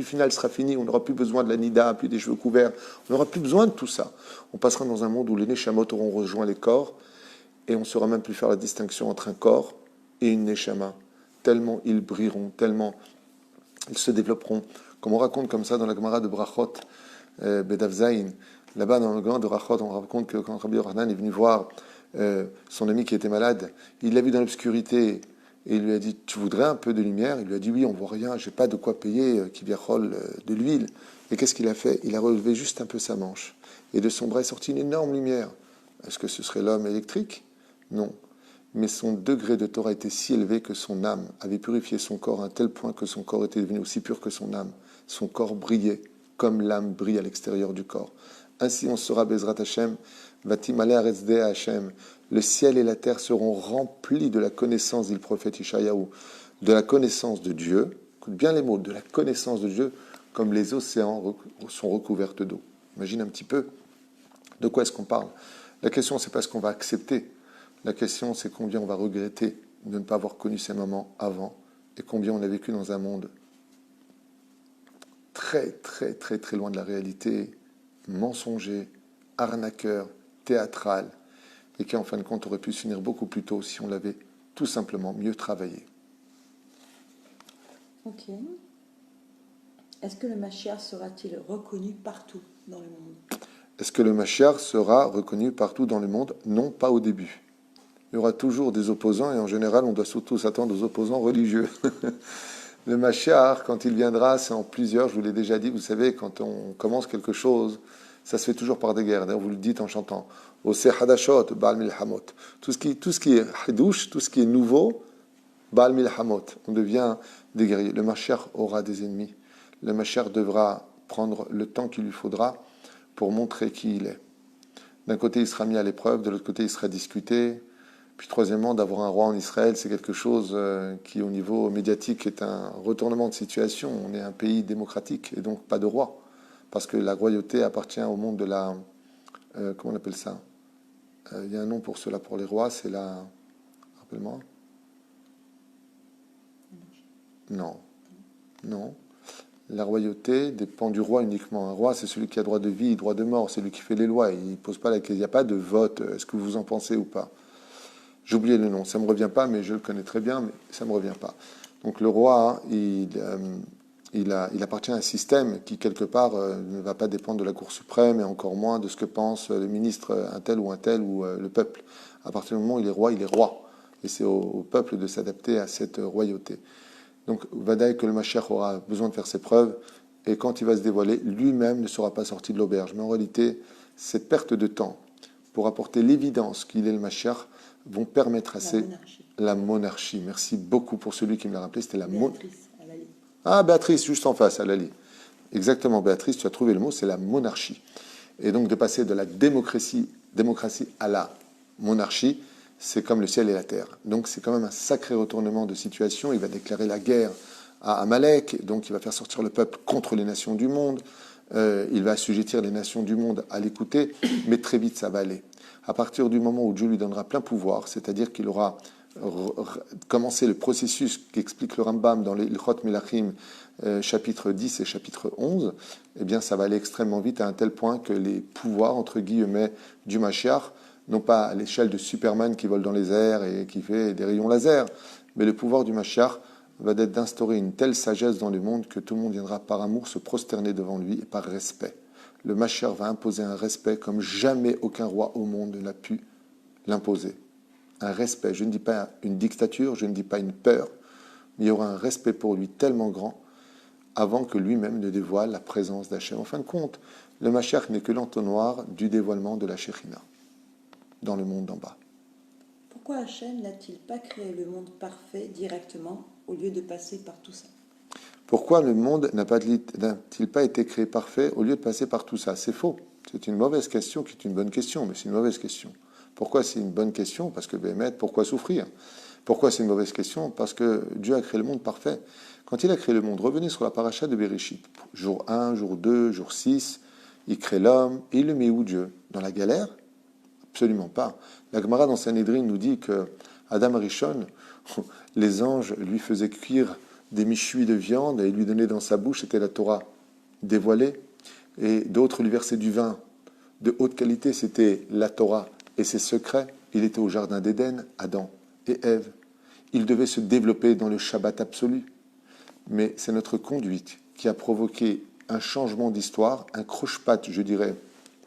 final sera fini. On n'aura plus besoin de la nida, plus des cheveux couverts. On n'aura plus besoin de tout ça. On passera dans un monde où les neshamot auront rejoint les corps et on ne saura même plus faire la distinction entre un corps et une neshama. Tellement ils brilleront, tellement ils se développeront. Comme on raconte comme ça dans la Gemara de Brachot, Bedav Zayin, là-bas dans le Gemara de Brachot, on raconte que quand Rabbi Yochanan est venu voir son ami qui était malade, il l'a vu dans l'obscurité et il lui a dit, tu voudrais un peu de lumière? Il lui a dit, oui, on voit rien, j'ai pas de quoi payer kibiachol de l'huile. Et qu'est-ce qu'il a fait? Il a relevé juste un peu sa manche et de son bras est sortie une énorme lumière. Est-ce que ce serait l'homme électrique? Non. Mais son degré de Torah était si élevé que son âme avait purifié son corps à un tel point que son corps était devenu aussi pur que son âme. Son corps brillait comme l'âme brille à l'extérieur du corps. Ainsi on sera Bezrat Hashem, Vatimale Aretzdeh Hashem. Le ciel et la terre seront remplis de la connaissance, dit le prophète Ishayahu, de la connaissance de Dieu. Écoute bien les mots, de la connaissance de Dieu, comme les océans sont recouverts d'eau. Imagine un petit peu de quoi est-ce qu'on parle. La question, c'est pas ce qu'on va accepter. La question, c'est combien on va regretter de ne pas avoir connu ces moments avant et combien on a vécu dans un monde très, très, très, très loin de la réalité, mensonger, arnaqueur, théâtral, et qui, en fin de compte, aurait pu s'unir beaucoup plus tôt si on l'avait tout simplement mieux travaillé. Ok. Est-ce que le Mashiach sera-t-il reconnu partout dans le monde? Est-ce que le Mashiach sera reconnu partout dans le monde? Non, pas au début. Il y aura toujours des opposants, et en général, on doit surtout s'attendre aux opposants religieux. Le Mashiach, quand il viendra, c'est en plusieurs, je vous l'ai déjà dit, vous savez, quand on commence quelque chose, ça se fait toujours par des guerres. D'ailleurs, vous le dites en chantant. Ose hadashot, Baal milhamot. Tout ce qui est hidouche, tout ce qui est nouveau, Baal milhamot. On devient des guerriers. Le Mashiach aura des ennemis. Le Mashiach devra prendre le temps qu'il lui faudra pour montrer qui il est. D'un côté, il sera mis à l'épreuve, de l'autre côté, il sera discuté. Puis troisièmement, d'avoir un roi en Israël, c'est quelque chose qui, au niveau médiatique, est un retournement de situation. On est un pays démocratique et donc pas de roi. Parce que la royauté appartient au monde de la... comment on appelle ça? Il y a un nom pour cela, pour les rois, c'est la... Rappelle-moi. Non. Non. La royauté dépend du roi uniquement. Un roi, c'est celui qui a droit de vie, droit de mort, c'est lui qui fait les lois. Il ne pose pas la question. Il n'y a pas de vote. Est-ce que vous en pensez ou pas? J'ai oublié le nom. Ça ne me revient pas, mais je le connais très bien, mais ça ne me revient pas. Donc le roi, il appartient à un système qui, quelque part, ne va pas dépendre de la Cour suprême et encore moins de ce que pense le ministre un tel ou le peuple. À partir du moment où il est roi, il est roi. Et c'est au peuple de s'adapter à cette royauté. Donc, Vadaï que le Mashiach aura besoin de faire ses preuves, et quand il va se dévoiler, lui-même ne sera pas sorti de l'auberge. Mais en réalité, cette perte de temps pour apporter l'évidence qu'il est le Mashiach vont permettre à la monarchie. Merci beaucoup pour celui qui me l'a rappelé, c'était la monarchie. Ah, Béatrice, juste en face, à Lali. Exactement, Béatrice, tu as trouvé le mot, c'est la monarchie. Et donc de passer de la démocratie à la monarchie, c'est comme le ciel et la terre. Donc c'est quand même un sacré retournement de situation. Il va déclarer la guerre à Amalek, donc il va faire sortir le peuple contre les nations du monde. Il va assujettir les nations du monde à l'écouter, mais très vite ça va aller. À partir du moment où Dieu lui donnera plein pouvoir, c'est-à-dire qu'il aura commencé le processus qu'explique le Rambam dans les Ilchot Melachim, chapitre 10 et chapitre 11, eh bien ça va aller extrêmement vite à un tel point que les pouvoirs, entre guillemets, du Mashiach, non pas à l'échelle de Superman qui vole dans les airs et qui fait des rayons laser, mais le pouvoir du Mashiach va être d'instaurer une telle sagesse dans le monde que tout le monde viendra par amour se prosterner devant lui et par respect. Le Mashiach va imposer un respect comme jamais aucun roi au monde n'a pu l'imposer. Un respect, je ne dis pas une dictature, je ne dis pas une peur, mais il y aura un respect pour lui tellement grand avant que lui-même ne dévoile la présence d'Hachem. En fin de compte, le Mashiach n'est que l'entonnoir du dévoilement de la Shekhinah dans le monde d'en bas. Pourquoi Hachem n'a-t-il pas créé le monde parfait directement au lieu de passer par tout ça? Pourquoi le monde n'a-t-il pas été créé parfait au lieu de passer par tout ça? C'est faux. C'est une mauvaise question qui est une bonne question, mais c'est une mauvaise question. Pourquoi c'est une bonne question? Parce que Béhémet, pourquoi souffrir? Pourquoi c'est une mauvaise question? Parce que Dieu a créé le monde parfait. Quand il a créé le monde, revenez sur la paracha de Bereshit. Jour 1, jour 2, jour 6, il crée l'homme et il le met où Dieu? Dans la galère? Absolument pas. La Gemara dans Sanhedrin nous dit que Adam Arishon, les anges lui faisaient cuire des michuis de viande et lui donnaient dans sa bouche, c'était la Torah dévoilée, et d'autres lui versaient du vin de haute qualité, c'était la Torah et ses secrets. Il était au jardin d'Éden, Adam et Ève. Il devait se développer dans le Shabbat absolu. Mais c'est notre conduite qui a provoqué un changement d'histoire, un croche-patte, je dirais,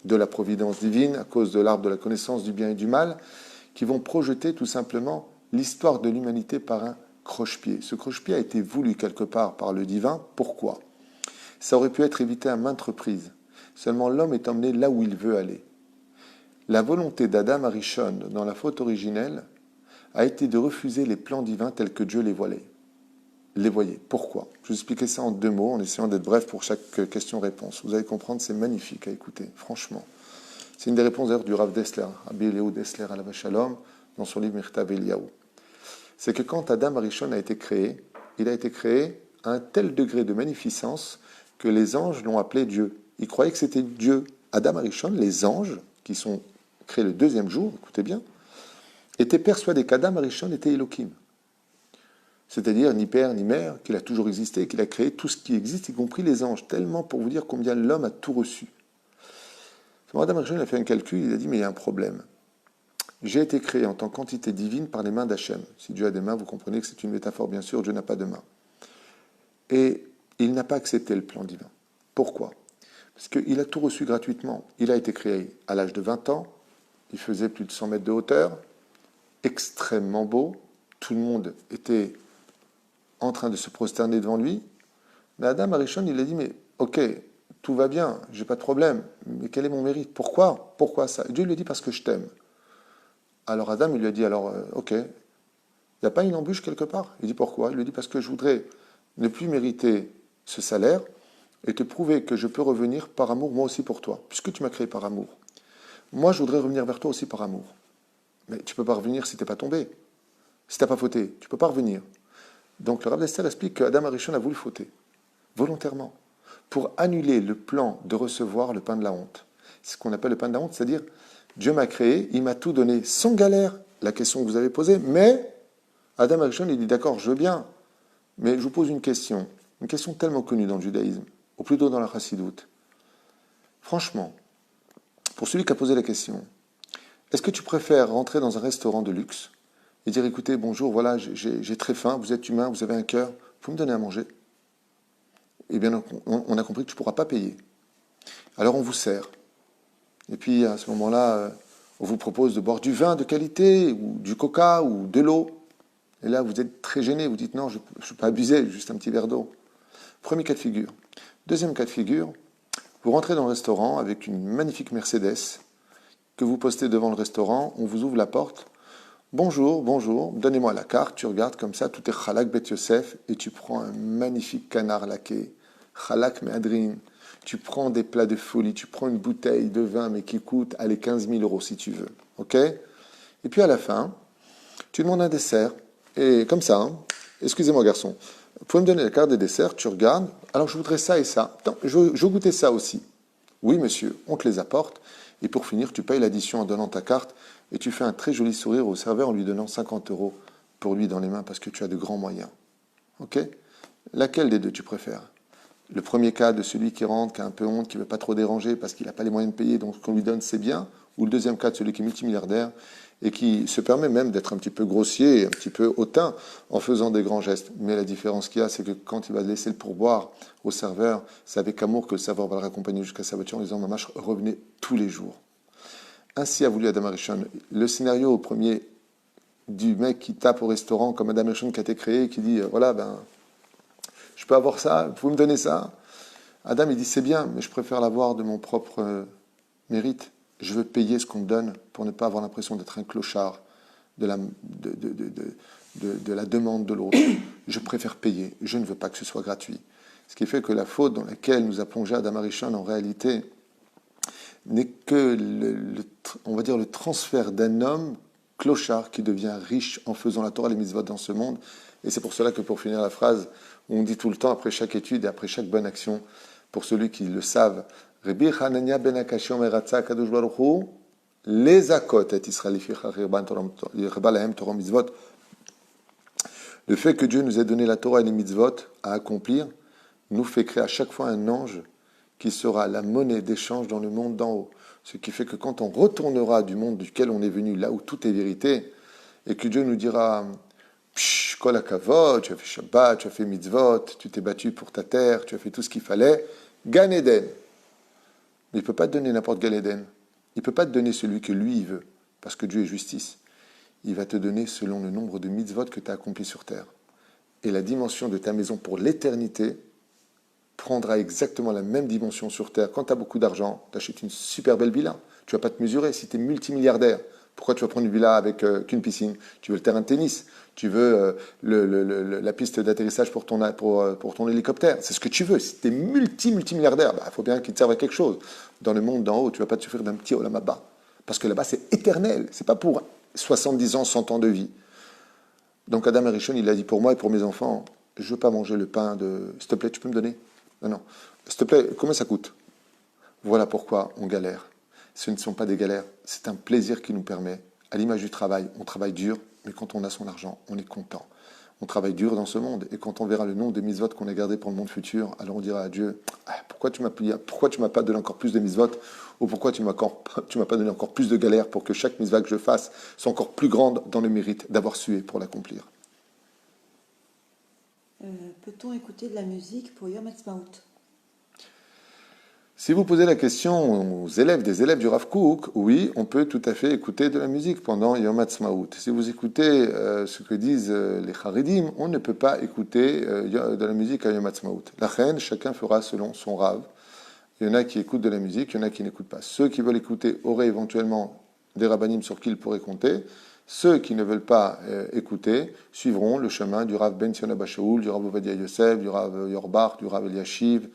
de la providence divine à cause de l'arbre de la connaissance du bien et du mal, qui vont projeter tout simplement l'histoire de l'humanité par un croche-pied. Ce croche-pied a été voulu quelque part par le divin. Pourquoi? Ça aurait pu être évité à maintes reprises. Seulement l'homme est emmené là où il veut aller. La volonté d'Adam Arishon dans la faute originelle a été de refuser les plans divins tels que Dieu les voyait. Pourquoi? Je vais expliquer ça en 2 mots, en essayant d'être bref pour chaque question-réponse. Vous allez comprendre, c'est magnifique à écouter, franchement. C'est une des réponses d'ailleurs du Rav Dessler, Rabbi Eliyahu Dessler alav shalom, dans son livre Mirtav Eliyahu. C'est que quand Adam Arishon a été créé, il a été créé à un tel degré de magnificence que les anges l'ont appelé Dieu. Ils croyaient que c'était Dieu. Adam Arishon, les anges, qui sont créés le 2e jour, écoutez bien, étaient persuadés qu'Adam Arishon était Elohim. C'est-à-dire ni père ni mère, qu'il a toujours existé, qu'il a créé tout ce qui existe, y compris les anges, tellement pour vous dire combien l'homme a tout reçu. Adam Arishon a fait un calcul, il a dit, mais il y a un problème. J'ai été créé en tant qu'entité divine par les mains d'Hachem. Si Dieu a des mains, vous comprenez que c'est une métaphore, bien sûr, Dieu n'a pas de mains. Et il n'a pas accepté le plan divin. Pourquoi? Parce qu'il a tout reçu gratuitement. Il a été créé à l'âge de 20 ans, il faisait plus de 100 mètres de hauteur, extrêmement beau, tout le monde était en train de se prosterner devant lui. Mais Adam Arishon, il a dit, mais ok, tout va bien, j'ai pas de problème, mais quel est mon mérite? Pourquoi ça? Et Dieu lui a dit, parce que je t'aime. Alors Adam, il lui a dit, alors, ok, il n'y a pas une embûche quelque part? Il dit, pourquoi? Il lui dit, parce que je voudrais ne plus mériter ce salaire et te prouver que je peux revenir par amour, moi aussi pour toi, puisque tu m'as créé par amour. Moi, je voudrais revenir vers toi aussi par amour. Mais tu ne peux pas revenir si tu n'es pas tombé. Si tu n'as pas fauté, tu ne peux pas revenir. Donc le Rav Dessler explique qu'Adam Arishon a voulu fauter, volontairement, pour annuler le plan de recevoir le pain de la honte. C'est ce qu'on appelle le pain de la honte, c'est-à-dire Dieu m'a créé, il m'a tout donné sans galère, la question que vous avez posée, mais Adam Arishon, il dit d'accord, je veux bien, mais je vous pose une question tellement connue dans le judaïsme, ou plutôt dans la chassidoute. Franchement, pour celui qui a posé la question, est-ce que tu préfères rentrer dans un restaurant de luxe et dire écoutez, bonjour, voilà, j'ai très faim, vous êtes humain, vous avez un cœur, vous me donnez à manger? Eh bien, on a compris que tu ne pourras pas payer. Alors on vous sert. Et puis à ce moment-là, on vous propose de boire du vin de qualité, ou du coca, ou de l'eau. Et là, vous êtes très gêné, vous dites non, je ne peux pas abuser, juste un petit verre d'eau. Premier cas de figure. Deuxième cas de figure, vous rentrez dans le restaurant avec une magnifique Mercedes que vous postez devant le restaurant, on vous ouvre la porte. Bonjour, bonjour, donnez-moi la carte, tu regardes comme ça, tout est Chalak Bet Yosef, et tu prends un magnifique canard laqué, Chalak Meadrin, tu prends des plats de folie, tu prends une bouteille de vin, mais qui coûte, allez, 15 000 euros si tu veux, ok? Et puis à la fin, tu demandes un dessert, et comme ça, hein, excusez-moi garçon, vous pouvez me donner la carte des desserts, tu regardes, alors je voudrais ça et ça, attends, je goûtais ça aussi. Oui monsieur, on te les apporte, et pour finir, tu payes l'addition en donnant ta carte, et tu fais un très joli sourire au serveur en lui donnant 50 euros pour lui dans les mains parce que tu as de grands moyens. Ok? Laquelle des deux tu préfères? Le premier cas de celui qui rentre, qui a un peu honte, qui ne veut pas trop déranger parce qu'il n'a pas les moyens de payer, donc ce qu'on lui donne c'est bien, ou le deuxième cas de celui qui est multimilliardaire et qui se permet même d'être un petit peu grossier, un petit peu hautain en faisant des grands gestes. Mais la différence qu'il y a, c'est que quand il va laisser le pourboire au serveur, c'est avec amour que le serveur va le raccompagner jusqu'à sa voiture en disant « Mamash, revenez tous les jours ». Ainsi a voulu Adam Arishon. Le scénario au premier du mec qui tape au restaurant comme Adam Arishon qui a été créé, qui dit voilà, ben, je peux avoir ça, vous pouvez me donner ça. Adam, il dit c'est bien, mais je préfère l'avoir de mon propre mérite. Je veux payer ce qu'on me donne pour ne pas avoir l'impression d'être un clochard de la demande de l'autre. Je préfère payer, je ne veux pas que ce soit gratuit. Ce qui fait que la faute dans laquelle nous a plongé Adam Arishon, en réalité, n'est que on va dire le transfert d'un homme clochard qui devient riche en faisant la Torah et les mitzvot dans ce monde. Et c'est pour cela que pour finir la phrase, on dit tout le temps après chaque étude et après chaque bonne action, pour celui qui le savent, Rabbi Hanania ben Akashi omer Ratzah Kadosh Baruch Hu les akot et Israël Torah mitzvot. Le fait que Dieu nous ait donné la Torah et les mitzvot à accomplir nous fait créer à chaque fois un ange qui sera la monnaie d'échange dans le monde d'en haut. Ce qui fait que quand on retournera du monde duquel on est venu, là où tout est vérité, et que Dieu nous dira Psh, kol hakavod, tu as fait Shabbat, tu as fait mitzvot, tu t'es battu pour ta terre, tu as fait tout ce qu'il fallait, Gan Eden. Mais il ne peut pas te donner n'importe quel Eden. Il ne peut pas te donner celui que lui il veut, parce que Dieu est justice. Il va te donner selon le nombre de mitzvot que tu as accomplis sur terre. Et la dimension de ta maison pour l'éternité prendra exactement la même dimension sur Terre. Quand tu as beaucoup d'argent, tu achètes une super belle villa. Tu ne vas pas te mesurer. Si tu es multimilliardaire, pourquoi tu vas prendre une villa avec qu'une piscine? Tu veux le terrain de tennis, tu veux la piste d'atterrissage pour ton hélicoptère. C'est ce que tu veux. Si tu es multimilliardaire, il faut bien qu'il te serve à quelque chose. Dans le monde d'en haut, tu ne vas pas te souffrir d'un petit olam haba. Parce que là-bas, c'est éternel. Ce n'est pas pour 70 ans, 100 ans de vie. Donc Adam Arishon, il a dit pour moi et pour mes enfants, je ne veux pas manger le pain de... S'il te plaît, tu peux me donner? Non. S'il te plaît, combien ça coûte? Voilà pourquoi on galère. Ce ne sont pas des galères, c'est un plaisir qui nous permet, à l'image du travail, on travaille dur, mais quand on a son argent, on est content. On travaille dur dans ce monde, et quand on verra le nombre de mitzvot qu'on a gardé pour le monde futur, alors on dira à Dieu, pourquoi tu m'as pas donné encore plus de mitzvot, ou pourquoi tu m'as pas donné encore plus de galères pour que chaque mitzvah que je fasse soit encore plus grande dans le mérite d'avoir sué pour l'accomplir. Peut-on écouter de la musique pour Yom Ha'atzmaut? Si vous posez la question aux élèves des élèves du Rav Kook, oui, on peut tout à fait écouter de la musique pendant Yom Ha'atzmaut. Si vous écoutez ce que disent les Haredim, on ne peut pas écouter de la musique à Yom Ha'atzmaut. La reine, chacun fera selon son Rav. Il y en a qui écoutent de la musique, il y en a qui n'écoutent pas. Ceux qui veulent écouter auraient éventuellement des rabbanim sur qui ils pourraient compter. Ceux qui ne veulent pas écouter suivront le chemin du Rav Ben Sion Abba Shaul, du Rav Ovadia Yosef, du Rav Yorbach, du Rav Eliashiv,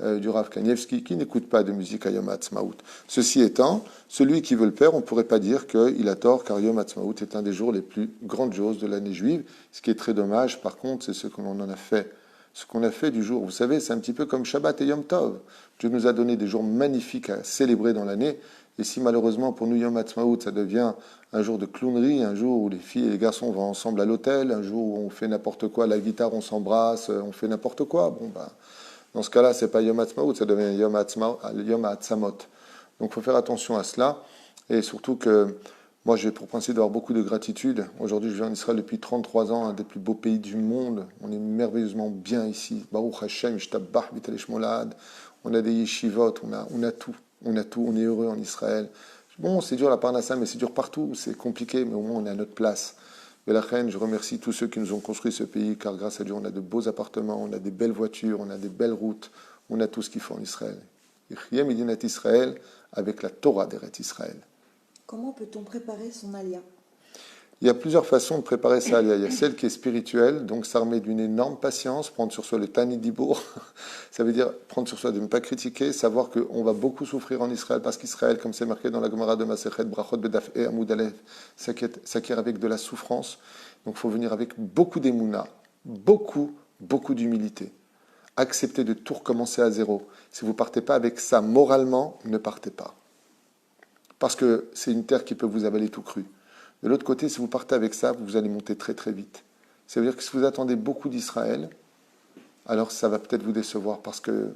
du Rav Kanievski, qui n'écoutent pas de musique à Yom Ha'atzmaut. Ceci étant, celui qui veut le faire, on ne pourrait pas dire qu'il a tort, car Yom Ha'atzmaut est un des jours les plus grandes choses de l'année juive. Ce qui est très dommage, par contre, c'est ce qu'on en a fait. Ce qu'on a fait du jour, vous savez, c'est un petit peu comme Shabbat et Yom Tov. Dieu nous a donné des jours magnifiques à célébrer dans l'année, Et si malheureusement pour nous Yom Ha'atzmaut, ça devient un jour de clownerie, un jour où les filles et les garçons vont ensemble à l'hôtel, un jour où on fait n'importe quoi, la guitare, on s'embrasse, on fait n'importe quoi, bon bah, dans ce cas-là, c'est pas Yom Ha'atzmaut, ça devient Yom Ha'atzamot. Donc il faut faire attention à cela, et surtout que moi j'ai pour principe d'avoir beaucoup de gratitude. Aujourd'hui, je vis en Israël depuis 33 ans, un des plus beaux pays du monde. On est merveilleusement bien ici. Baruch Hashem, Ishtabach, Vitalesh Molad. On a des yeshivot, on a tout. On a tout, on est heureux en Israël. Bon, c'est dur la parnassa, mais c'est dur partout. C'est compliqué, mais au moins on est à notre place. Mais la reine, je remercie tous ceux qui nous ont construit ce pays, car grâce à Dieu, on a de beaux appartements, on a des belles voitures, on a des belles routes, on a tout ce qu'il faut en Israël. Yechiem Medinat Israël avec la Torah d'Eretz Israël. Comment peut-on préparer son alia? Il y a plusieurs façons de préparer ça. Il y a celle qui est spirituelle, donc s'armer d'une énorme patience, prendre sur soi le Tani Dibour. Ça veut dire prendre sur soi de ne pas critiquer, savoir qu'on va beaucoup souffrir en Israël, parce qu'Israël, comme c'est marqué dans la Gemara de Masechet, Brachot Bedaf et Amoud Aleph, s'acquiert avec de la souffrance. Donc il faut venir avec beaucoup d'émouna, beaucoup d'humilité. Accepter de tout recommencer à zéro. Si vous ne partez pas avec ça moralement, ne partez pas. Parce que c'est une terre qui peut vous avaler tout cru. De l'autre côté, si vous partez avec ça, vous allez monter très très vite. Ça veut dire que si vous attendez beaucoup d'Israël, alors ça va peut-être vous décevoir parce que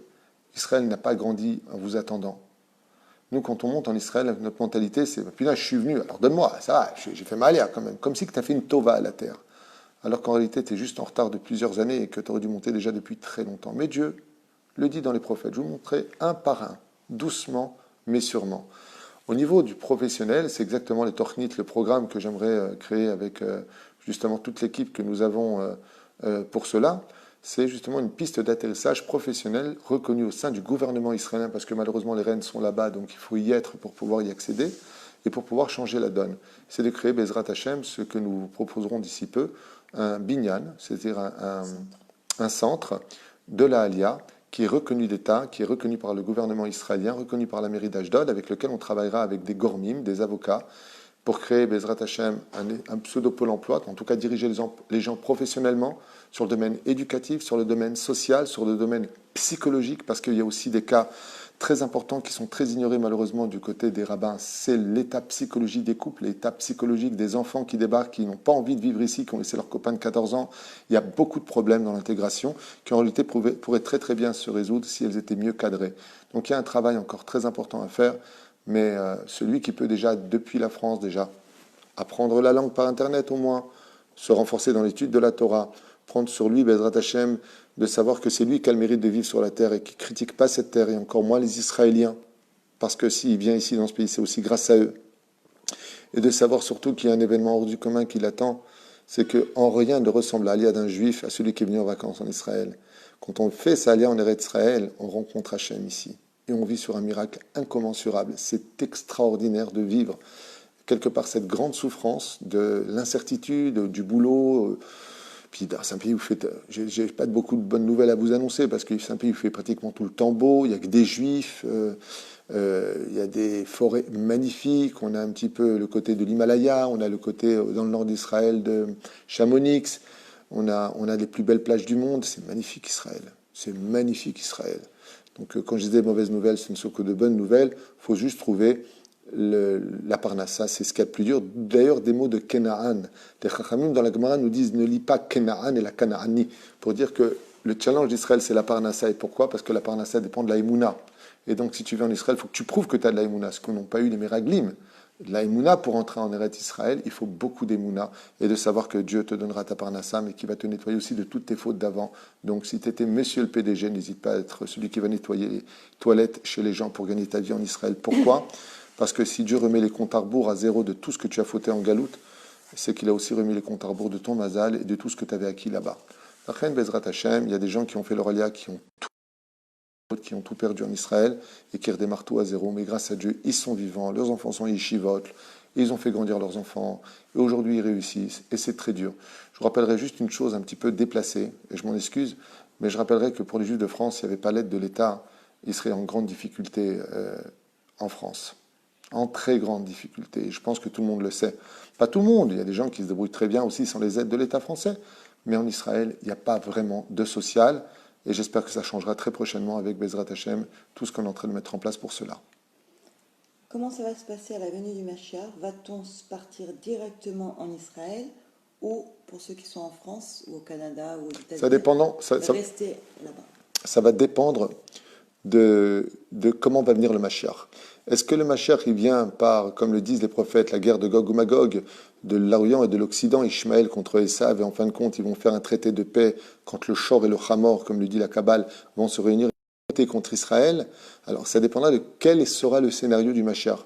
Israël n'a pas grandi en vous attendant. Nous, quand on monte en Israël, notre mentalité, c'est « Puis là, je suis venu, alors donne-moi, ça va, j'ai fait ma alia quand même. » Comme si tu as fait une tova à la terre. Alors qu'en réalité, tu es juste en retard de plusieurs années et que tu aurais dû monter déjà depuis très longtemps. Mais Dieu le dit dans les prophètes, je vous montrerai un par un, doucement, mais sûrement. Au niveau du professionnel, c'est exactement les Torchnites, le programme que j'aimerais créer avec justement toute l'équipe que nous avons pour cela. C'est justement une piste d'atterrissage professionnelle reconnue au sein du gouvernement israélien, parce que malheureusement les reines sont là-bas, donc il faut y être pour pouvoir y accéder et pour pouvoir changer la donne. C'est de créer Bezrat Hashem, ce que nous proposerons d'ici peu, un binyan, c'est-à-dire un centre de la Aliyah, qui est reconnu d'État, qui est reconnu par le gouvernement israélien, reconnu par la mairie d'Ashdod, avec lequel on travaillera avec des gormim, des avocats, pour créer Bezrat Hashem un pseudo-pôle emploi, en tout cas diriger les gens professionnellement sur le domaine éducatif, sur le domaine social, sur le domaine psychologique, parce qu'il y a aussi des cas très importants qui sont très ignorés malheureusement du côté des rabbins. C'est l'état psychologique des couples, l'état psychologique des enfants qui débarquent, qui n'ont pas envie de vivre ici, qui ont laissé leurs copains de 14 ans. Il y a beaucoup de problèmes dans l'intégration qui en réalité pourraient très très bien se résoudre si elles étaient mieux cadrées. Donc il y a un travail encore très important à faire, mais celui qui peut déjà, depuis la France déjà, apprendre la langue par Internet au moins, se renforcer dans l'étude de la Torah, prendre sur lui, Bezrat Hashem, de savoir que c'est lui qui a le mérite de vivre sur la terre et qui ne critique pas cette terre, et encore moins les Israéliens, parce que s'il vient ici dans ce pays, c'est aussi grâce à eux. Et de savoir surtout qu'il y a un événement hors du commun qui l'attend, c'est qu'en rien ne ressemble à l'Aliyah d'un juif à celui qui est venu en vacances en Israël. Quand on fait sa Aliyah en Eretz Israël, on rencontre Hachem ici. Et on vit sur un miracle incommensurable. C'est extraordinaire de vivre quelque part cette grande souffrance de l'incertitude, du boulot. Puis c'est un pays où j'ai pas beaucoup de bonnes nouvelles à vous annoncer parce que c'est un pays où il fait pratiquement tout le temps beau, il n'y a que des juifs, il y a des forêts magnifiques, on a un petit peu le côté de l'Himalaya, on a le côté dans le nord d'Israël de Chamonix, on a les plus belles plages du monde, c'est magnifique Israël, c'est magnifique Israël. Donc quand je dis des mauvaises nouvelles, ce ne sont que de bonnes nouvelles, il faut juste trouver la parnassa, c'est ce qu'il y a de plus dur. D'ailleurs, des mots de Kenaan. Les Chachamim dans la Gemara nous disent ne lis pas Kenaan et la Kanaani, pour dire que le challenge d'Israël, c'est la parnassa. Et pourquoi? Parce que la parnassa dépend de la Emouna. Et donc, si tu viens en Israël, il faut que tu prouves que tu as de la Emouna, ce qu'on n'a pas eu les Meraglim. De la Emouna, pour entrer en Eretz Israël, il faut beaucoup d'Emouna et de savoir que Dieu te donnera ta parnassa, mais qui va te nettoyer aussi de toutes tes fautes d'avant. Donc, si tu étais monsieur le PDG, n'hésite pas à être celui qui va nettoyer les toilettes chez les gens pour gagner ta vie en Israël. Pourquoi? Parce que si Dieu remet les comptes à rebours à zéro de tout ce que tu as fauté en galoute, c'est qu'il a aussi remis les comptes à rebours de ton mazal et de tout ce que tu avais acquis là-bas. Après, Bezrat Hashem, il y a des gens qui ont fait leur alia, qui ont tout perdu en Israël et qui redémarrent tout à zéro. Mais grâce à Dieu, ils sont vivants, leurs enfants sont yeshivot, ils ont fait grandir leurs enfants et aujourd'hui ils réussissent et c'est très dur. Je vous rappellerai juste une chose un petit peu déplacée et je m'en excuse, mais je rappellerai que pour les Juifs de France, s'il n'y avait pas l'aide de l'État, ils seraient en grande difficulté en France. En très grande difficulté. Je pense que tout le monde le sait. Pas tout le monde, il y a des gens qui se débrouillent très bien aussi sans les aides de l'État français. Mais en Israël, il n'y a pas vraiment de social. Et j'espère que ça changera très prochainement avec Bezrat Hashem, tout ce qu'on est en train de mettre en place pour cela. comment ça va se passer à la venue du Mashiach? Va-t-on partir directement en Israël ou, pour ceux qui sont en France ou au Canada ou aux États-Unis, rester là-bas? Ça va dépendre de comment va venir le Mashiach. Est-ce que le Mashiach, il vient par, comme le disent les prophètes, la guerre de Gog ou Magog, de l'Orient et de l'Occident, Ishmaël contre Esav, et en fin de compte, ils vont faire un traité de paix quand le Shor et le Hamor, comme le dit la Kabbale, vont se réunir contre Israël? Alors, ça dépendra de quel sera le scénario du Mashiach.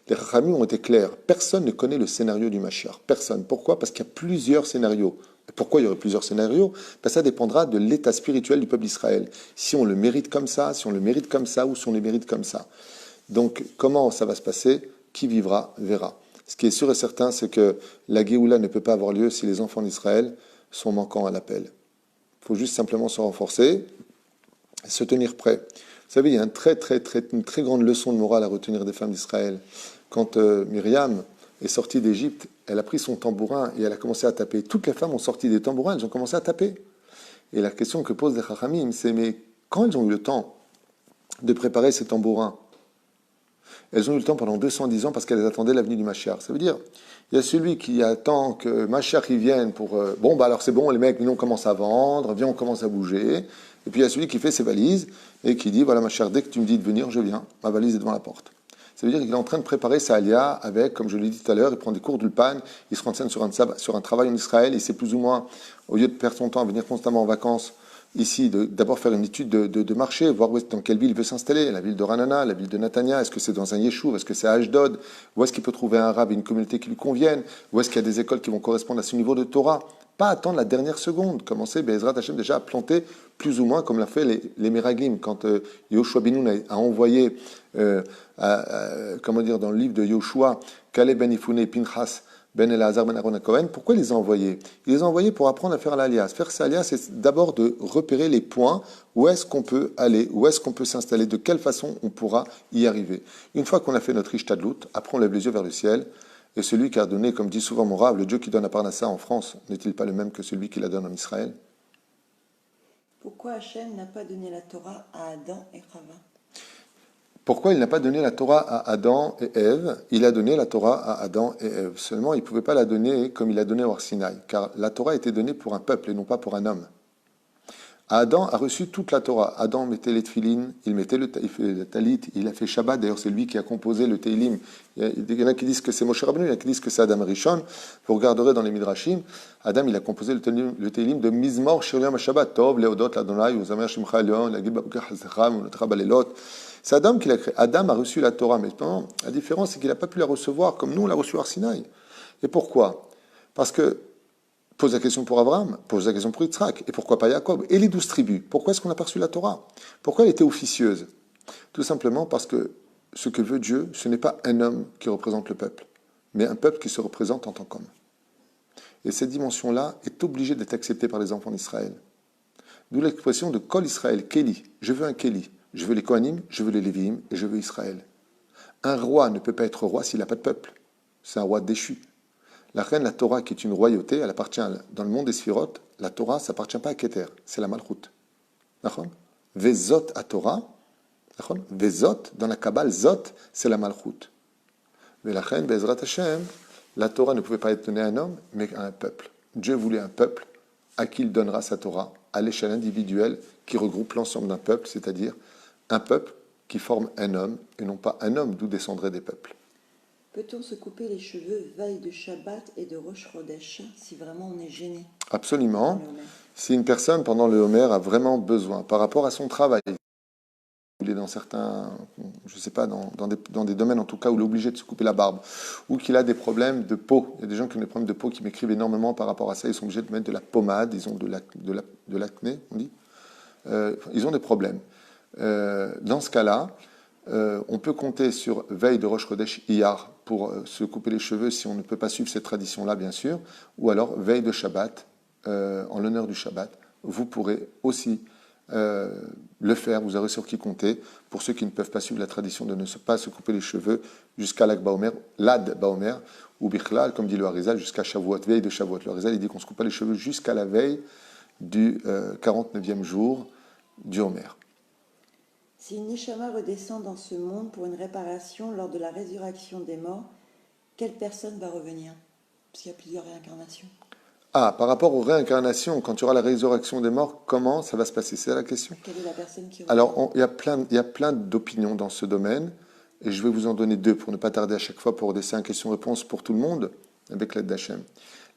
Les Chachamim ont été clairs. Personne ne connaît le scénario du Mashiach. Personne. Pourquoi? Parce qu'il y a plusieurs scénarios. Pourquoi il y aurait plusieurs scénarios? Ça dépendra de l'état spirituel du peuple d'Israël. Si on le mérite comme ça, si on le mérite comme ça, ou si on le mérite comme ça. Donc, comment ça va se passer? Qui vivra, verra. Ce qui est sûr et certain, c'est que la Géoula ne peut pas avoir lieu si les enfants d'Israël sont manquants à l'appel. Il faut juste simplement se renforcer, se tenir prêt. Vous savez, il y a une très grande leçon de morale à retenir des femmes d'Israël. Quand Myriam est sortie d'Égypte, elle a pris son tambourin et elle a commencé à taper. Toutes les femmes ont sorti des tambourins, elles ont commencé à taper. Et la question que posent les Chachamim, c'est mais quand elles ont eu le temps de préparer ces tambourins, elles ont eu le temps pendant 210 ans parce qu'elles attendaient l'avenue du Mashiach. Ça veut dire, il y a celui qui attend que Mashiach y vienne pour... alors c'est bon, les mecs, nous on commence à vendre, viens, on commence à bouger. Et puis il y a celui qui fait ses valises et qui dit, voilà Mashiach, dès que tu me dis de venir, je viens. Ma valise est devant la porte. Ça veut dire qu'il est en train de préparer sa alia avec, comme je l'ai dit tout à l'heure, il prend des cours d'ulpan, il se renseigne sur un travail en Israël, il sait plus ou moins, au lieu de perdre son temps à venir constamment en vacances, ici, d'abord faire une étude de marché, voir dans quelle ville il veut s'installer, la ville de Ranana, la ville de Natania, est-ce que c'est dans un yeshuv, est-ce que c'est à Ashdod, où est-ce qu'il peut trouver un arabe et une communauté qui lui convienne, où est-ce qu'il y a des écoles qui vont correspondre à ce niveau de Torah. Pas attendre la dernière seconde, commencer Bezrat Hashem déjà à planter plus ou moins comme l'a fait les Meraglim, quand Yoshua Binoun a envoyé, dans le livre de Yoshua, Caleb ben Ifune et Pinchas, Ben Elazar, Ben Aaron Cohen, pourquoi il les a envoyés? Il les a envoyés pour apprendre à faire l'alias. Faire sa alias, c'est d'abord de repérer les points, où est-ce qu'on peut aller, où est-ce qu'on peut s'installer, de quelle façon on pourra y arriver. Une fois qu'on a fait notre Ishtadlout, après on lève les yeux vers le ciel, et celui qui a donné, comme dit souvent mon Rav, le Dieu qui donne à Parnassa en France, n'est-il pas le même que celui qui la donne en Israël? Pourquoi Hachem n'a pas donné la Torah à Adam et Chava? Pourquoi il n'a pas donné la Torah à Adam et Ève? Il a donné la Torah à Adam et Ève. Seulement, il ne pouvait pas la donner comme il l'a donnée au Har Sinaï, car la Torah était donnée pour un peuple et non pas pour un homme. Adam a reçu toute la Torah. Adam mettait les tefilines, il mettait le talit, il a fait Shabbat. D'ailleurs, c'est lui qui a composé le Teilim. Il y en a qui disent que c'est Moshe Rabbeinu, il y en a qui disent que c'est Adam Rishon. Vous regarderez dans les Midrashim, Adam, il a composé le Teilim de Mizmor Shir Yom HaShabbat. Tov, Leodot, l'Adonai, Uzamer Shimcha Leon, Lagib Babukah Hazecham, Unotra Balelot. C'est Adam qui l'a créé. Adam a reçu la Torah, mais la différence, c'est qu'il n'a pas pu la recevoir comme nous, on l'a reçue à Har Sinaï. Et pourquoi? Parce que, pose la question pour Abraham, pose la question pour Yitzhak, et pourquoi pas Jacob? Et les 12 tribus, pourquoi est-ce qu'on n'a pas reçu la Torah? Pourquoi elle était officieuse? Tout simplement parce que ce que veut Dieu, ce n'est pas un homme qui représente le peuple, mais un peuple qui se représente en tant qu'homme. Et cette dimension-là est obligée d'être acceptée par les enfants d'Israël. D'où l'expression de Kol Israël, Kéli. Je veux un Kéli. Je veux les Kohanim, je veux les Lévi'im, et je veux Israël. Un roi ne peut pas être roi s'il n'a pas de peuple. C'est un roi déchu. La reine, la Torah, qui est une royauté, elle appartient dans le monde des Sphirot. La Torah, ça n'appartient pas à Keter, c'est la Malchut. Vezot à Torah. Vezot, dans la Kabbale, Zot, c'est la Malchut. Mais la reine, Bezrat Hashem, la Torah ne pouvait pas être donnée à un homme, mais à un peuple. Dieu voulait un peuple à qui il donnera sa Torah, à l'échelle individuelle, qui regroupe l'ensemble d'un peuple, c'est-à-dire un peuple qui forme un homme, et non pas un homme d'où descendraient des peuples. Peut-on se couper les cheveux veille de Shabbat et de Rosh Chodesh si vraiment on est gêné? Absolument. Si une personne, pendant le Homer, a vraiment besoin, par rapport à son travail, il est dans certains, je ne sais pas, dans des domaines en tout cas où il est obligé de se couper la barbe, ou qu'il a des problèmes de peau. Il y a des gens qui ont des problèmes de peau qui m'écrivent énormément par rapport à ça. Ils sont obligés de mettre de la pommade, ils ont de l'acné, on dit. Ils ont des problèmes. Dans ce cas-là, on peut compter sur veille de Rosh Chodesh Iyar pour se couper les cheveux si on ne peut pas suivre cette tradition-là, bien sûr, ou alors veille de Shabbat, en l'honneur du Shabbat. Vous pourrez aussi le faire, vous aurez sur qui compter, pour ceux qui ne peuvent pas suivre la tradition de ne pas se couper les cheveux jusqu'à l'Ad Baomer, ou Bichlal, comme dit le Harizal, jusqu'à Shavuot, veille de Shavuot. Le Harizal, il dit qu'on ne se coupe pas les cheveux jusqu'à la veille du 49e jour du Homer. Si une Neshama redescend dans ce monde pour une réparation lors de la résurrection des morts, quelle personne va revenir? Parce qu'il y a plusieurs réincarnations. Ah, par rapport aux réincarnations, quand tu auras la résurrection des morts, comment ça va se passer? C'est la question. Quelle est la personne qui revient? Alors, il y a plein d'opinions dans ce domaine, et je vais vous en donner deux pour ne pas tarder à chaque fois pour laisser un question-réponse pour tout le monde, avec l'aide d'Hachem.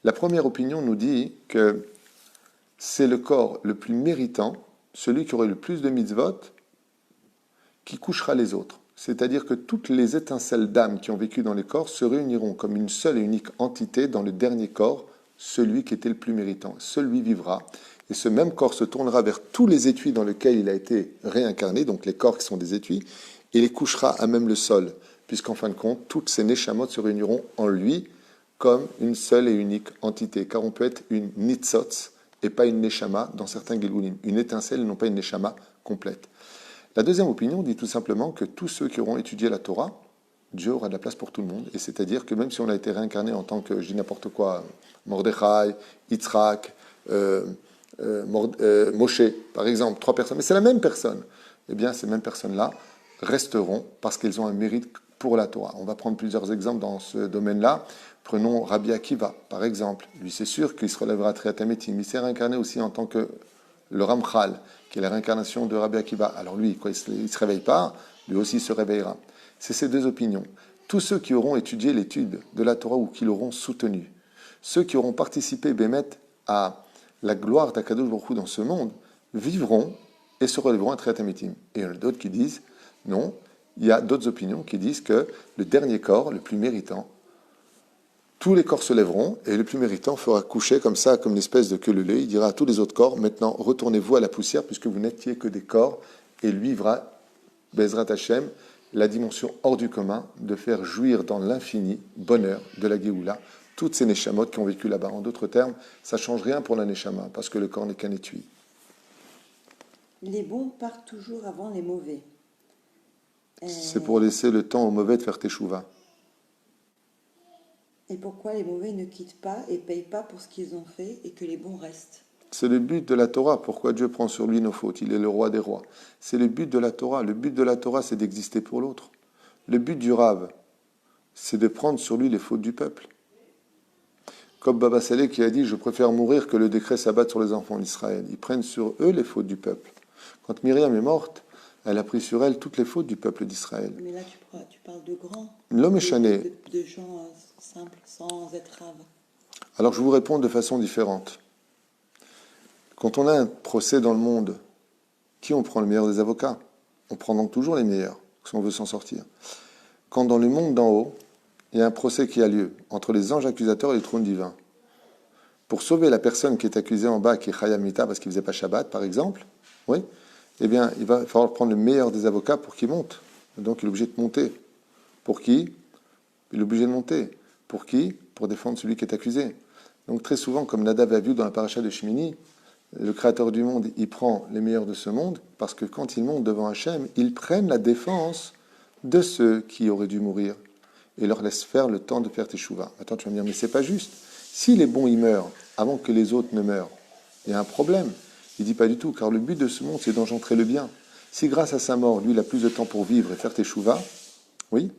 La première opinion nous dit que c'est le corps le plus méritant, celui qui aurait le plus de mitzvot, qui couchera les autres. C'est-à-dire que toutes les étincelles d'âme qui ont vécu dans les corps se réuniront comme une seule et unique entité dans le dernier corps, celui qui était le plus méritant. Celui vivra. Et ce même corps se tournera vers tous les étuis dans lesquels il a été réincarné, donc les corps qui sont des étuis, et les couchera à même le sol, puisqu'en fin de compte, toutes ces neshamot se réuniront en lui comme une seule et unique entité. Car on peut être une nitzotz et pas une neshama dans certains gelulim. Une étincelle et non pas une neshama complète. La deuxième opinion dit tout simplement que tous ceux qui auront étudié la Torah, Dieu aura de la place pour tout le monde. Et c'est-à-dire que même si on a été réincarné en tant que, je dis n'importe quoi, Mordechai, Yitzhak, Moshe, par exemple, 3 personnes, mais c'est la même personne, eh bien ces mêmes personnes-là resteront parce qu'elles ont un mérite pour la Torah. On va prendre plusieurs exemples dans ce domaine-là. Prenons Rabbi Akiva, par exemple. Lui, c'est sûr qu'il se relèvera très Amétim. Il s'est réincarné aussi en tant que le Ramchal, qui est la réincarnation de Rabbi Akiva. Alors lui, quoi, il ne se réveille pas, lui aussi se réveillera. C'est ces deux opinions. Tous ceux qui auront étudié l'étude de la Torah ou qui l'auront soutenue, ceux qui auront participé, Bémet, à la gloire d'Akadosh Baruch Hu dans ce monde, vivront et se relèveront à Triat Amitim. Et il y en a d'autres qui disent, non, il y a d'autres opinions qui disent que le dernier corps, le plus méritant, tous les corps se lèveront et le plus méritant fera coucher comme ça, comme une espèce de queue leu. Il dira à tous les autres corps, maintenant retournez-vous à la poussière puisque vous n'étiez que des corps et lui vivra, Bezrat Hashem, la dimension hors du commun de faire jouir dans l'infini bonheur de la Géoula toutes ces neshamot qui ont vécu là-bas. En d'autres termes, ça ne change rien pour la neshama parce que le corps n'est qu'un étui. Les bons partent toujours avant les mauvais. C'est pour laisser le temps aux mauvais de faire teshuva. Et pourquoi les mauvais ne quittent pas et payent pas pour ce qu'ils ont fait et que les bons restent? C'est le but de la Torah. Pourquoi Dieu prend sur lui nos fautes? Il est le roi des rois. C'est le but de la Torah. Le but de la Torah, c'est d'exister pour l'autre. Le but du Rav, c'est de prendre sur lui les fautes du peuple. Comme Baba Saleh qui a dit « Je préfère mourir que le décret s'abatte sur les enfants d'Israël ». Ils prennent sur eux les fautes du peuple. Quand Myriam est morte, elle a pris sur elle toutes les fautes du peuple d'Israël. Mais là, tu parles de grands. L'homme est chané. De gens simples, sans être raves. Alors je vous réponds de façon différente. Quand on a un procès dans le monde, qui on prend le meilleur des avocats? On prend donc toujours les meilleurs, si on veut s'en sortir. Quand dans le monde d'en haut, il y a un procès qui a lieu entre les anges accusateurs et le trône divin, pour sauver la personne qui est accusée en bas, qui est Chayam Mita, parce qu'il ne faisait pas Shabbat, par exemple, oui, eh bien, il va falloir prendre le meilleur des avocats pour qu'il monte. Donc, il est obligé de monter. Pour qui? Il est obligé de monter. Pour qui? Pour défendre celui qui est accusé. Donc, très souvent, comme Nadav a vu dans la paracha de Shemini, le Créateur du monde, il prend les meilleurs de ce monde, parce que quand ils montent devant Hachem, ils prennent la défense de ceux qui auraient dû mourir et leur laissent faire le temps de faire teshuva. Attends, tu vas me dire, mais c'est pas juste. Si les bons, ils meurent avant que les autres ne meurent, il y a un problème. Il dit pas du tout, car le but de ce monde, c'est d'engendrer le bien. Si grâce à sa mort, lui, il a plus de temps pour vivre et faire teshuva, oui,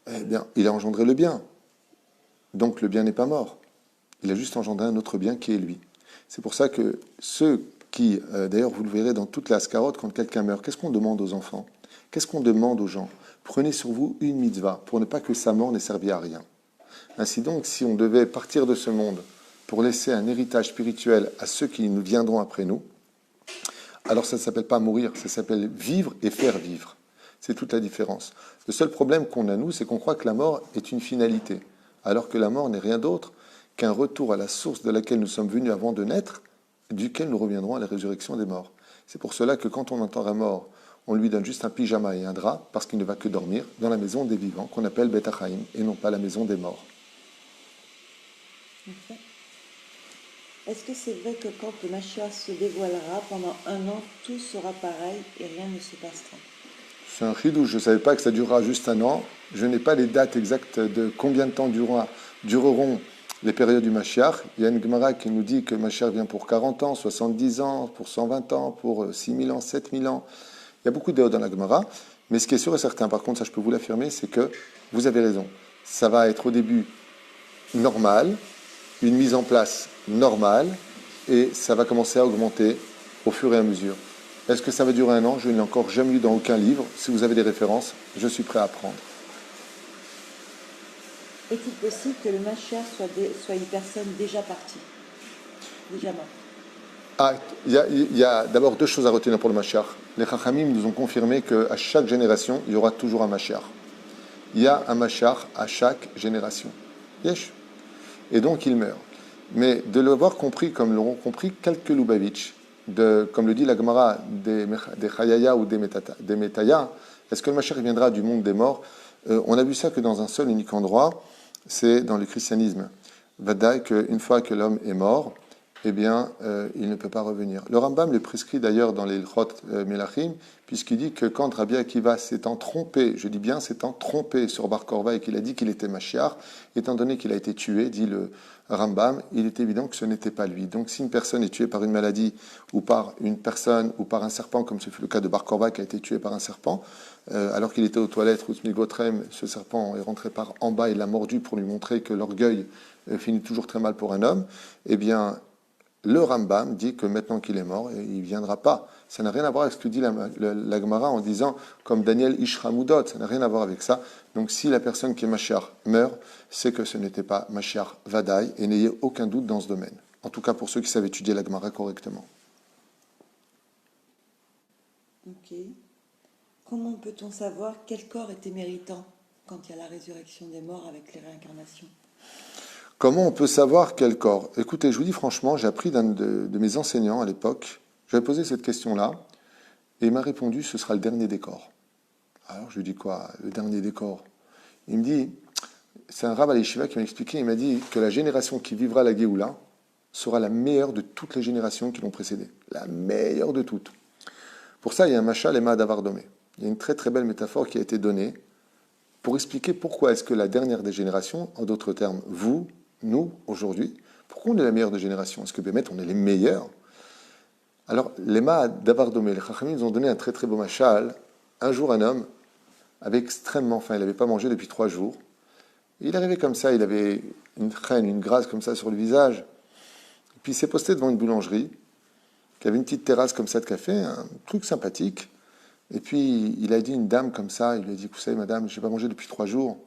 eh bien, il a engendré le bien. Donc le bien n'est pas mort. Il a juste engendré un autre bien qui est lui. C'est pour ça que ceux qui, d'ailleurs, vous le verrez dans toute la scarotte, quand quelqu'un meurt, qu'est-ce qu'on demande aux enfants? Qu'est-ce qu'on demande aux gens? Prenez sur vous une mitzvah pour ne pas que sa mort n'ait servi à rien. Ainsi donc, si on devait partir de ce monde pour laisser un héritage spirituel à ceux qui nous viendront après nous, alors ça ne s'appelle pas mourir, ça s'appelle vivre et faire vivre. C'est toute la différence. Le seul problème qu'on a, nous, c'est qu'on croit que la mort est une finalité, alors que la mort n'est rien d'autre qu'un retour à la source de laquelle nous sommes venus avant de naître, duquel nous reviendrons à la résurrection des morts. C'est pour cela que quand on entend un mort, on lui donne juste un pyjama et un drap, parce qu'il ne va que dormir dans la maison des vivants, qu'on appelle Bet Hachaim, et non pas la maison des morts. Okay. Est-ce que c'est vrai que quand le Mashiach se dévoilera, pendant 1 an, tout sera pareil et rien ne se passera? C'est un chidouche, je ne savais pas que ça durera juste 1 an. Je n'ai pas les dates exactes de combien de temps dureront les périodes du Mashiach. Il y a une Gemara qui nous dit que Mashiach vient pour 40 ans, 70 ans, pour 120 ans, pour 6000 ans, 7000 ans. Il y a beaucoup de dans la Gemara, mais ce qui est sûr et certain, par contre, ça je peux vous l'affirmer, c'est que vous avez raison. Ça va être au début normal, une mise en place normale, et ça va commencer à augmenter au fur et à mesure. Est-ce que ça va durer 1 an? Je ne l'ai encore jamais lu dans aucun livre. Si vous avez des références, je suis prêt à apprendre. Est-il possible que le Mashiach soit une personne déjà partie, déjà morte? Ah, il y a d'abord 2 choses à retenir pour le Mashiach. Les Chachamim nous ont confirmé qu'à chaque génération, il y aura toujours un Mashiach. Il y a un Mashiach à chaque génération. Yesh. Et donc il meurt. Mais de l'avoir compris comme l'auront compris quelques Lubavitch, comme le dit la Gemara, des Chayaya ou des Metaya, est-ce que le Mashiach viendra du monde des morts? On a vu ça que dans un seul unique endroit, c'est dans le christianisme. Vadaï, qu'une fois que l'homme est mort, eh bien, il ne peut pas revenir. Le Rambam le prescrit d'ailleurs dans les Ilchot Melachim, puisqu'il dit que quand Rabbi Akiva s'étant trompé, je dis bien s'étant trompé sur Bar Korva et qu'il a dit qu'il était Mashiach, étant donné qu'il a été tué, dit le Rambam, il est évident que ce n'était pas lui. Donc si une personne est tuée par une maladie, ou par une personne, ou par un serpent, comme ce fut le cas de Bar Korva qui a été tué par un serpent, alors qu'il était aux toilettes, ce serpent est rentré par en bas et l'a mordu pour lui montrer que l'orgueil finit toujours très mal pour un homme, eh bien, le Rambam dit que maintenant qu'il est mort, il ne viendra pas. Ça n'a rien à voir avec ce que dit la Gemara en disant, comme Daniel Ishramudot, ça n'a rien à voir avec ça. Donc si la personne qui est Mashiach meurt, c'est que ce n'était pas Mashiach Vadaï, et n'ayez aucun doute dans ce domaine. En tout cas pour ceux qui savent étudier la Gemara correctement. Ok. Comment peut-on savoir quel corps était méritant quand il y a la résurrection des morts avec les réincarnations? Comment on peut savoir quel corps? Écoutez, je vous dis franchement, j'ai appris d'un de mes enseignants à l'époque, j'avais posé cette question-là, et il m'a répondu, ce sera le dernier des corps. Alors je lui dis quoi, le dernier des corps? Il me dit, c'est un Rav à l'Yeshiva qui m'a expliqué, il m'a dit que la génération qui vivra la Géoula sera la meilleure de toutes les générations qui l'ont précédée. La meilleure de toutes. Pour ça, il y a un Machal et Ma'adavardomé. Il y a une très très belle métaphore qui a été donnée pour expliquer pourquoi est-ce que la dernière des générations, en d'autres termes, vous, nous, aujourd'hui, pourquoi on est la meilleure des générations? Est-ce que Bémet, on est les meilleurs? Alors, les Ma'adavardomé, les Chachamim, ils ont donné un très très beau Machal. Un jour, un homme avait extrêmement faim, il n'avait pas mangé depuis 3 jours. Et il arrivait comme ça, il avait une traîne, une grasse comme ça sur le visage. Et puis il s'est posté devant une boulangerie, qui avait une petite terrasse comme ça de café, un truc sympathique. Et puis il a dit à une dame comme ça, il lui a dit, vous savez madame, je n'ai pas mangé depuis 3 jours.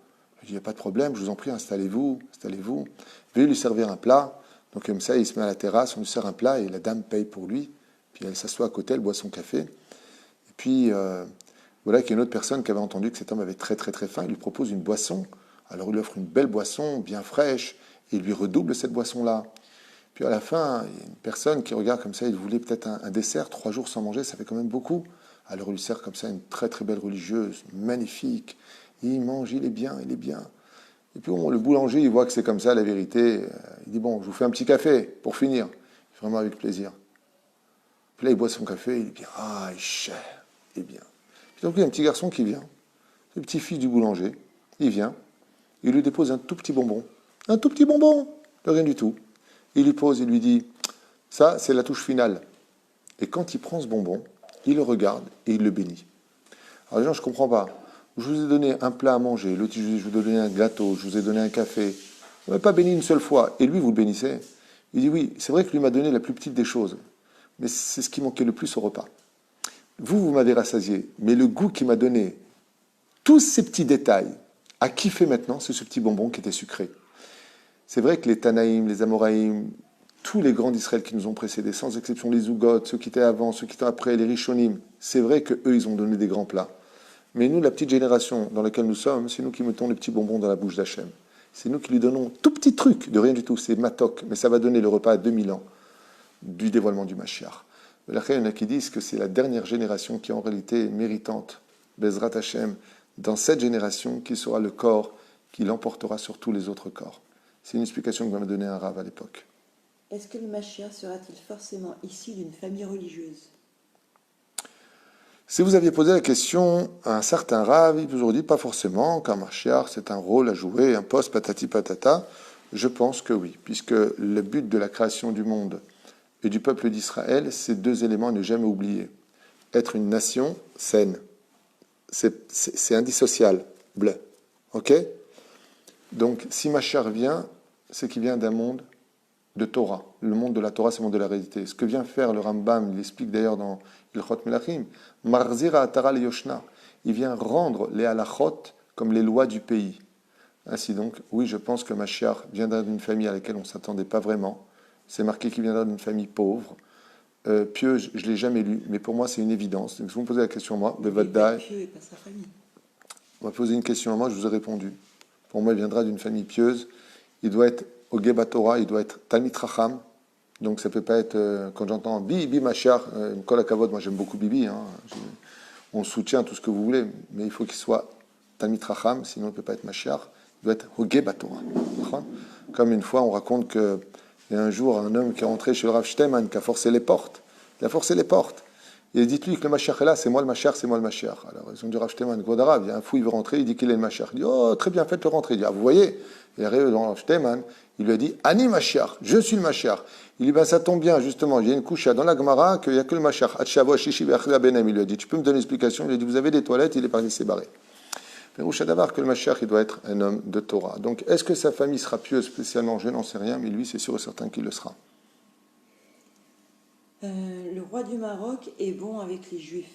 Il dit, il n'y a pas de problème, je vous en prie, installez-vous, installez-vous. Veuillez lui servir un plat. Donc comme ça, il se met à la terrasse, on lui sert un plat et la dame paye pour lui. Puis elle s'assoit à côté, elle boit son café. Et puis voilà qu'il y a une autre personne qui avait entendu que cet homme avait très très très faim, il lui propose une boisson. Alors il lui offre une belle boisson, bien fraîche, et il lui redouble cette boisson-là. Puis à la fin, il y a une personne qui regarde comme ça, il voulait peut-être un dessert, 3 jours sans manger, ça fait quand même beaucoup. Alors il lui sert comme ça une très très belle religieuse, magnifique. Il mange, il est bien, il est bien. Et puis bon, le boulanger, il voit que c'est comme ça la vérité. Il dit, bon, je vous fais un petit café pour finir. Vraiment avec plaisir. Puis là, il boit son café, il est bien. Ah, il est cher, il est bien. Puis donc il y a un petit garçon qui vient, le petit fils du boulanger, il vient. Il lui dépose un tout petit bonbon, de rien du tout. Il lui pose, il lui dit, ça c'est la touche finale. Et quand il prend ce bonbon, il le regarde et il le bénit. Alors les gens, je ne comprends pas. Je vous ai donné un plat à manger, l'autre je vous ai donné un gâteau, je vous ai donné un café. Vous ne m'avez pas béni une seule fois. Et lui, vous le bénissez. Il dit, oui, c'est vrai que lui m'a donné la plus petite des choses, mais c'est ce qui manquait le plus au repas. Vous m'avez rassasié, mais le goût qui m'a donné, tous ces petits détails, à qui fait maintenant, c'est ce petit bonbon qui était sucré. C'est vrai que les Tanaïm, les Amoraïm, tous les grands d'Israël qui nous ont précédés, sans exception les Zougot, ceux qui étaient avant, ceux qui étaient après, les Rishonim, c'est vrai qu'eux, ils ont donné des grands plats. Mais nous, la petite génération dans laquelle nous sommes, c'est nous qui mettons les petits bonbons dans la bouche d'Hachem. C'est nous qui lui donnons tout petit truc, de rien du tout, c'est matok, mais ça va donner le repas à 2000 ans du dévoilement du Mashiach. Là, il y en a qui disent que c'est la dernière génération qui est en réalité méritante, Bezrat Hachem, dans cette génération qui sera le corps qui l'emportera sur tous les autres corps. C'est une explication que m'a donné un Rav à l'époque. Est-ce que le Mashiach sera-t-il forcément issu d'une famille religieuse? Si vous aviez posé la question à un certain Rav, il vous aurait dit pas forcément qu'un Mashiach c'est un rôle à jouer, un poste patati patata. Je pense que oui, puisque le but de la création du monde et du peuple d'Israël, c'est 2 éléments à ne jamais oublier. être une nation saine. C'est indissociable. Bleu. Ok? Donc, si Mashiach vient, c'est qu'il vient d'un monde de Torah. Le monde de la Torah, c'est le monde de la réalité. Ce que vient faire le Rambam, il l'explique d'ailleurs dans Ilchot Melachim, Marzira Atara le Yoshna. Il vient rendre les halachot comme les lois du pays. Ainsi donc, oui, je pense que Mashiach viendra d'une famille à laquelle on ne s'attendait pas vraiment. C'est marqué qu'il viendra d'une famille pauvre. Pieux, je ne l'ai jamais lu, mais pour moi, c'est une évidence. Donc, si vous me posez la question à moi, de votre dai, Pieux et pas sa famille. on m'a posé une question à moi, je vous ai répondu. Pour moi, il viendra d'une famille pieuse. Il doit être au Geba Torah, il doit être Talmid Racham. Donc, ça ne peut pas être, quand j'entends Bibi Mashiach, Kol HaKavod, moi j'aime beaucoup Bibi, hein, on soutient tout ce que vous voulez, mais il faut qu'il soit Talmid Racham, sinon il ne peut pas être Mashiach. Il doit être au Geba Torah. Comme une fois, on raconte qu'il y a un jour un homme qui est rentré chez le Rav Shteman, qui a forcé les portes. Il a forcé les portes. Et dites-lui que le Mashiach est là, c'est moi le Mashiach, c'est moi le Mashiach. Alors ils ont dit Rav Shteman, Godarav, il y a un fou, il veut rentrer, il dit qu'il est le Mashiach. Il dit, oh, très bien, faites-le rentrer. Il dit, ah, vous voyez, il arrive dans Rav Shteman, il lui a dit, Ani Mashiach, je suis le Mashiach. Il dit, ben ça tombe bien, justement, il y a une couche dans la Gemara qu'il n'y a que le Mashiach. Il lui a dit, tu peux me donner une explication? Il lui a dit, vous avez des toilettes, il est parti s'est barré. Roucha d'avoir que le Mashiach, il doit être un homme de Torah. Donc, est-ce que sa famille sera pieuse spécialement? Je n'en sais rien, mais lui, c'est sûr et certain qu'il le sera. Le roi du Maroc est bon avec les Juifs.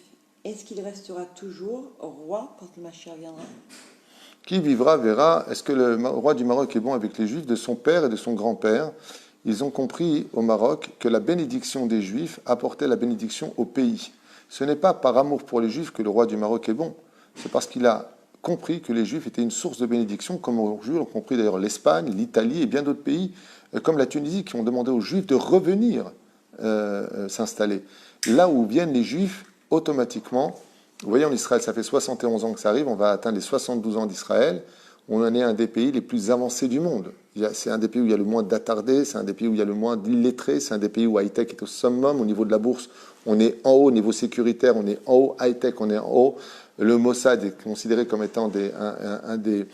Est-ce qu'il restera toujours roi quand le Mashiach viendra? Qui vivra verra. Est-ce que le roi du Maroc est bon avec les Juifs? De son père et de son grand-père, ils ont compris au Maroc que la bénédiction des Juifs apportait la bénédiction au pays. Ce n'est pas par amour pour les Juifs que le roi du Maroc est bon. C'est parce qu'il a compris que les Juifs étaient une source de bénédiction, comme aujourd'hui ont compris d'ailleurs l'Espagne, l'Italie et bien d'autres pays, comme la Tunisie, qui ont demandé aux Juifs de revenir s'installer. Là où viennent les Juifs, automatiquement, vous voyez, en Israël, ça fait 71 ans que ça arrive, on va atteindre les 72 ans d'Israël, on en est un des pays les plus avancés du monde. C'est un des pays où il y a le moins d'attardés, c'est un des pays où il y a le moins d'illettrés, c'est un des pays où high-tech est au summum, au niveau de la bourse, on est en haut, au niveau sécuritaire, on est en haut, high-tech, on est en haut. Le Mossad est considéré comme étant un des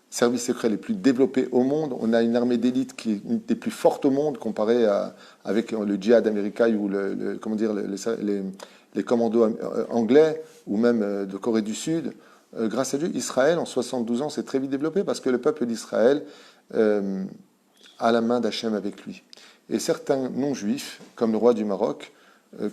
services secrets les plus développés au monde. On a une armée d'élite qui est une des plus fortes au monde, comparée avec le djihad américain ou les commandos anglais, ou même de Corée du Sud. Grâce à Dieu, Israël, en 72 ans, s'est très vite développé parce que le peuple d'Israël a la main d'Hachem avec lui. Et certains non-juifs, comme le roi du Maroc,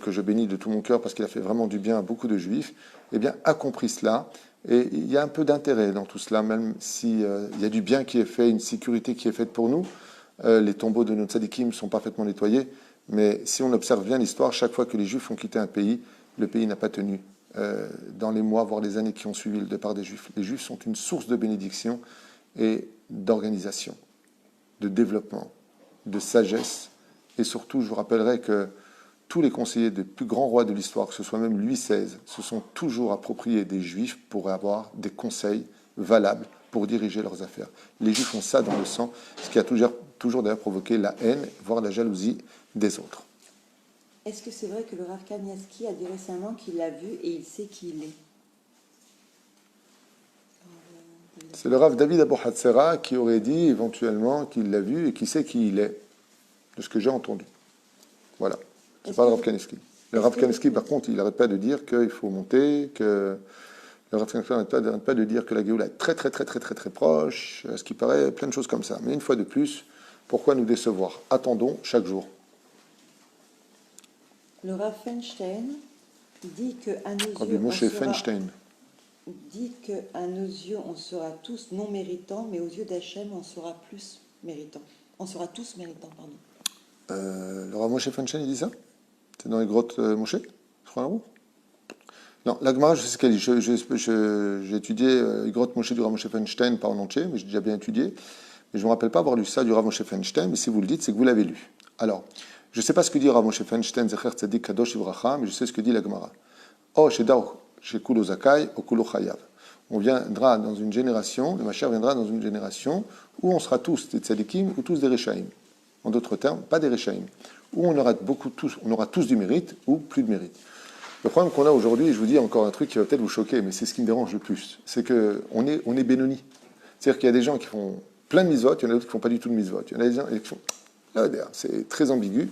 que je bénis de tout mon cœur parce qu'il a fait vraiment du bien à beaucoup de juifs, eh bien, a compris cela. Et il y a un peu d'intérêt dans tout cela, même s'il y a du bien qui est fait, une sécurité qui est faite pour nous. Les tombeaux de nos tzadikim sont parfaitement nettoyés. Mais si on observe bien l'histoire, chaque fois que les Juifs ont quitté un pays, le pays n'a pas tenu. Dans les mois, voire les années qui ont suivi le départ des Juifs. Les Juifs sont une source de bénédiction et d'organisation, de développement, de sagesse. Et surtout, je vous rappellerai que tous les conseillers des plus grands rois de l'histoire, que ce soit même Louis XVI, se sont toujours appropriés des Juifs pour avoir des conseils valables pour diriger leurs affaires. Les Juifs ont ça dans le sang, ce qui a toujours d'ailleurs provoqué la haine, voire la jalousie des autres. Est-ce que c'est vrai que le Rav Kanievski a dit récemment qu'il l'a vu et il sait qui il est? C'est le Rav David Abou Hatzera qui aurait dit éventuellement qu'il l'a vu et qui sait qui il est, de ce que j'ai entendu. Voilà. C'est pas le Rav Kanievski. Le Rav Kanievski, par contre, il n'arrête pas de dire qu'il faut monter, que le Rav Kanievski n'arrête pas de dire que la Géoula est très proche, ce qui paraît plein de choses comme ça. Mais une fois de plus, pourquoi nous décevoir? Attendons chaque jour. Le Rav Feinstein dit qu'à nos yeux, on sera tous non méritants, mais aux yeux d'Hachem, on sera plus méritants. On sera tous méritants, pardon. Le Rav Moshe Feinstein, il dit ça? C'est dans les grottes Moshe, je crois, là-haut. Non, la Gemara, je sais ce qu'elle dit. J'ai étudié les grottes Moshe du Rav Moshe Feinstein, pas en entier, mais j'ai déjà bien étudié. Mais je ne me rappelle pas avoir lu ça du Rav Moshe Feinstein, mais si vous le dites, c'est que vous l'avez lu. Alors, je ne sais pas ce que dit Rav Moshe Feinstein, Zecher Tzadik Kadosh Ivracha, mais je sais ce que dit la Gemara. Oh, chez Kulo Zakai, au Kulo Chayav. On viendra dans une génération, le Mashiach viendra dans une génération où on sera tous des tzadikim ou tous des rechaim. En d'autres termes, pas des rechaim. Où on aura tous du mérite ou plus de mérite. Le problème qu'on a aujourd'hui, je vous dis encore un truc qui va peut-être vous choquer, mais c'est ce qui me dérange le plus, c'est qu'on est bénoni. C'est-à-dire qu'il y a des gens qui font plein de mitzvot, il y en a d'autres qui ne font pas du tout de mitzvot. Il y en a des gens qui font... C'est très ambigu.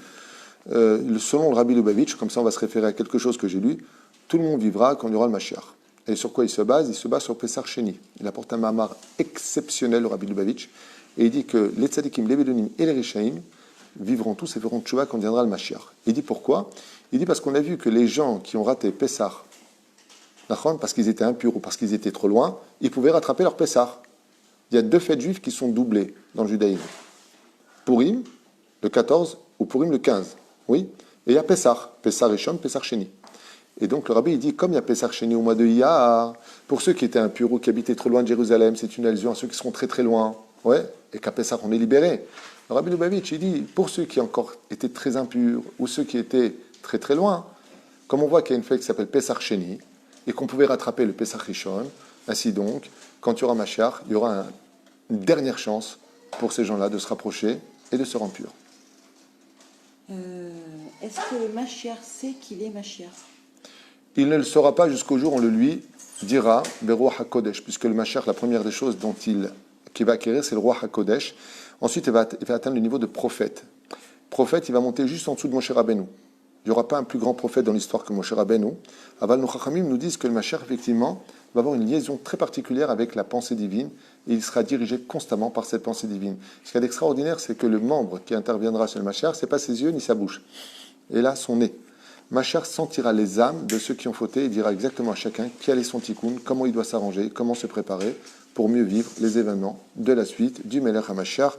selon le Rabbi Lubavitch, comme ça on va se référer à quelque chose que j'ai lu, tout le monde vivra quand il y aura le Mashiach. Et sur quoi il se base? Il se base sur Pessar Sheni. Il apporte un mamar exceptionnel, le Rabbi Lubavitch, et il dit que les tzadikim, les bédonim et les rishaïm vivront tous et feront tchouva quand viendra le Mashiach. Il dit pourquoi? Il dit parce qu'on a vu que les gens qui ont raté Pessar, parce qu'ils étaient impurs ou parce qu'ils étaient trop loin, ils pouvaient rattraper leur Pessar. Il y a 2 fêtes juives qui sont doublées dans le judaïsme. Purim, le 14, ou Purim, le 15. Oui. Et il y a Pessar. Pessar Rishon, Pessar Sheni. Et donc le rabbi, il dit, comme il y a Pessar Sheni au mois de Iyar, pour ceux qui étaient impurs ou qui habitaient trop loin de Jérusalem, c'est une allusion à ceux qui seront très très loin. Ouais. Et qu'à Pessar, on est libéré. Le rabbi Lubavitch, il dit, pour ceux qui encore étaient très impurs, ou ceux qui étaient très très loin, comme on voit qu'il y a une fête qui s'appelle Pessar Sheni, et qu'on pouvait rattraper le Pessar Rishon, ainsi donc, quand il y aura Mashiach, il y aura une dernière chance pour ces gens-là de se rapprocher et de se rendre purs. Est-ce que le Mashiach sait qu'il est Mashiach? Il ne le saura pas jusqu'au jour où on le lui dira, Beruach HaKodesh, puisque le Mashiach, la première des choses qu'il va acquérir, c'est le Ruach HaKodesh. Ensuite, il va atteindre le niveau de prophète. Prophète, il va monter juste en dessous de Moshe Rabbeinu. Il n'y aura pas un plus grand prophète dans l'histoire que Moshe Rabbeinu. Aval nos Chachamim nous disent que le Mashiach, effectivement, va avoir une liaison très particulière avec la pensée divine et il sera dirigé constamment par cette pensée divine. Ce qu'il y a d'extraordinaire, c'est que le membre qui interviendra sur le Mashiach, ce n'est pas ses yeux ni sa bouche. Et là, son nez. Mashiach sentira les âmes de ceux qui ont fauté et dira exactement à chacun quel est son tikkun, comment il doit s'arranger, comment se préparer pour mieux vivre les événements de la suite du Melech HaMashiach,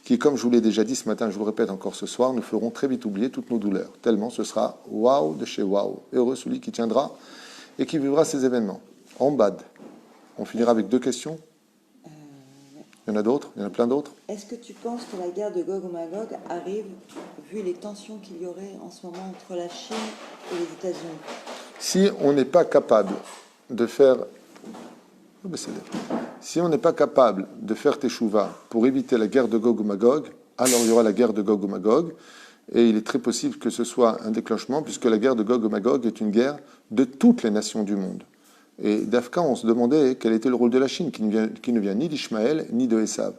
qui, comme je vous l'ai déjà dit ce matin, je vous le répète encore ce soir, nous ferons très vite oublier toutes nos douleurs, tellement ce sera waouh de chez waouh. Heureux celui qui tiendra et qui vivra ces événements. En bad, on finira avec 2 questions. Il y en a d'autres, il y en a plein d'autres. Est-ce que tu penses que la guerre de Gog et Magog arrive, vu les tensions qu'il y aurait en ce moment entre la Chine et les États-Unis? Si on n'est pas capable de faire... Si on n'est pas capable de faire teshuva pour éviter la guerre de Gog ou Magog, alors il y aura la guerre de Gog ou Magog, et il est très possible que ce soit un déclenchement, puisque la guerre de Gog ou Magog est une guerre de toutes les nations du monde. Et d'Afka, on se demandait quel était le rôle de la Chine, qui ne vient ni d'Ishmaël, ni de Esav.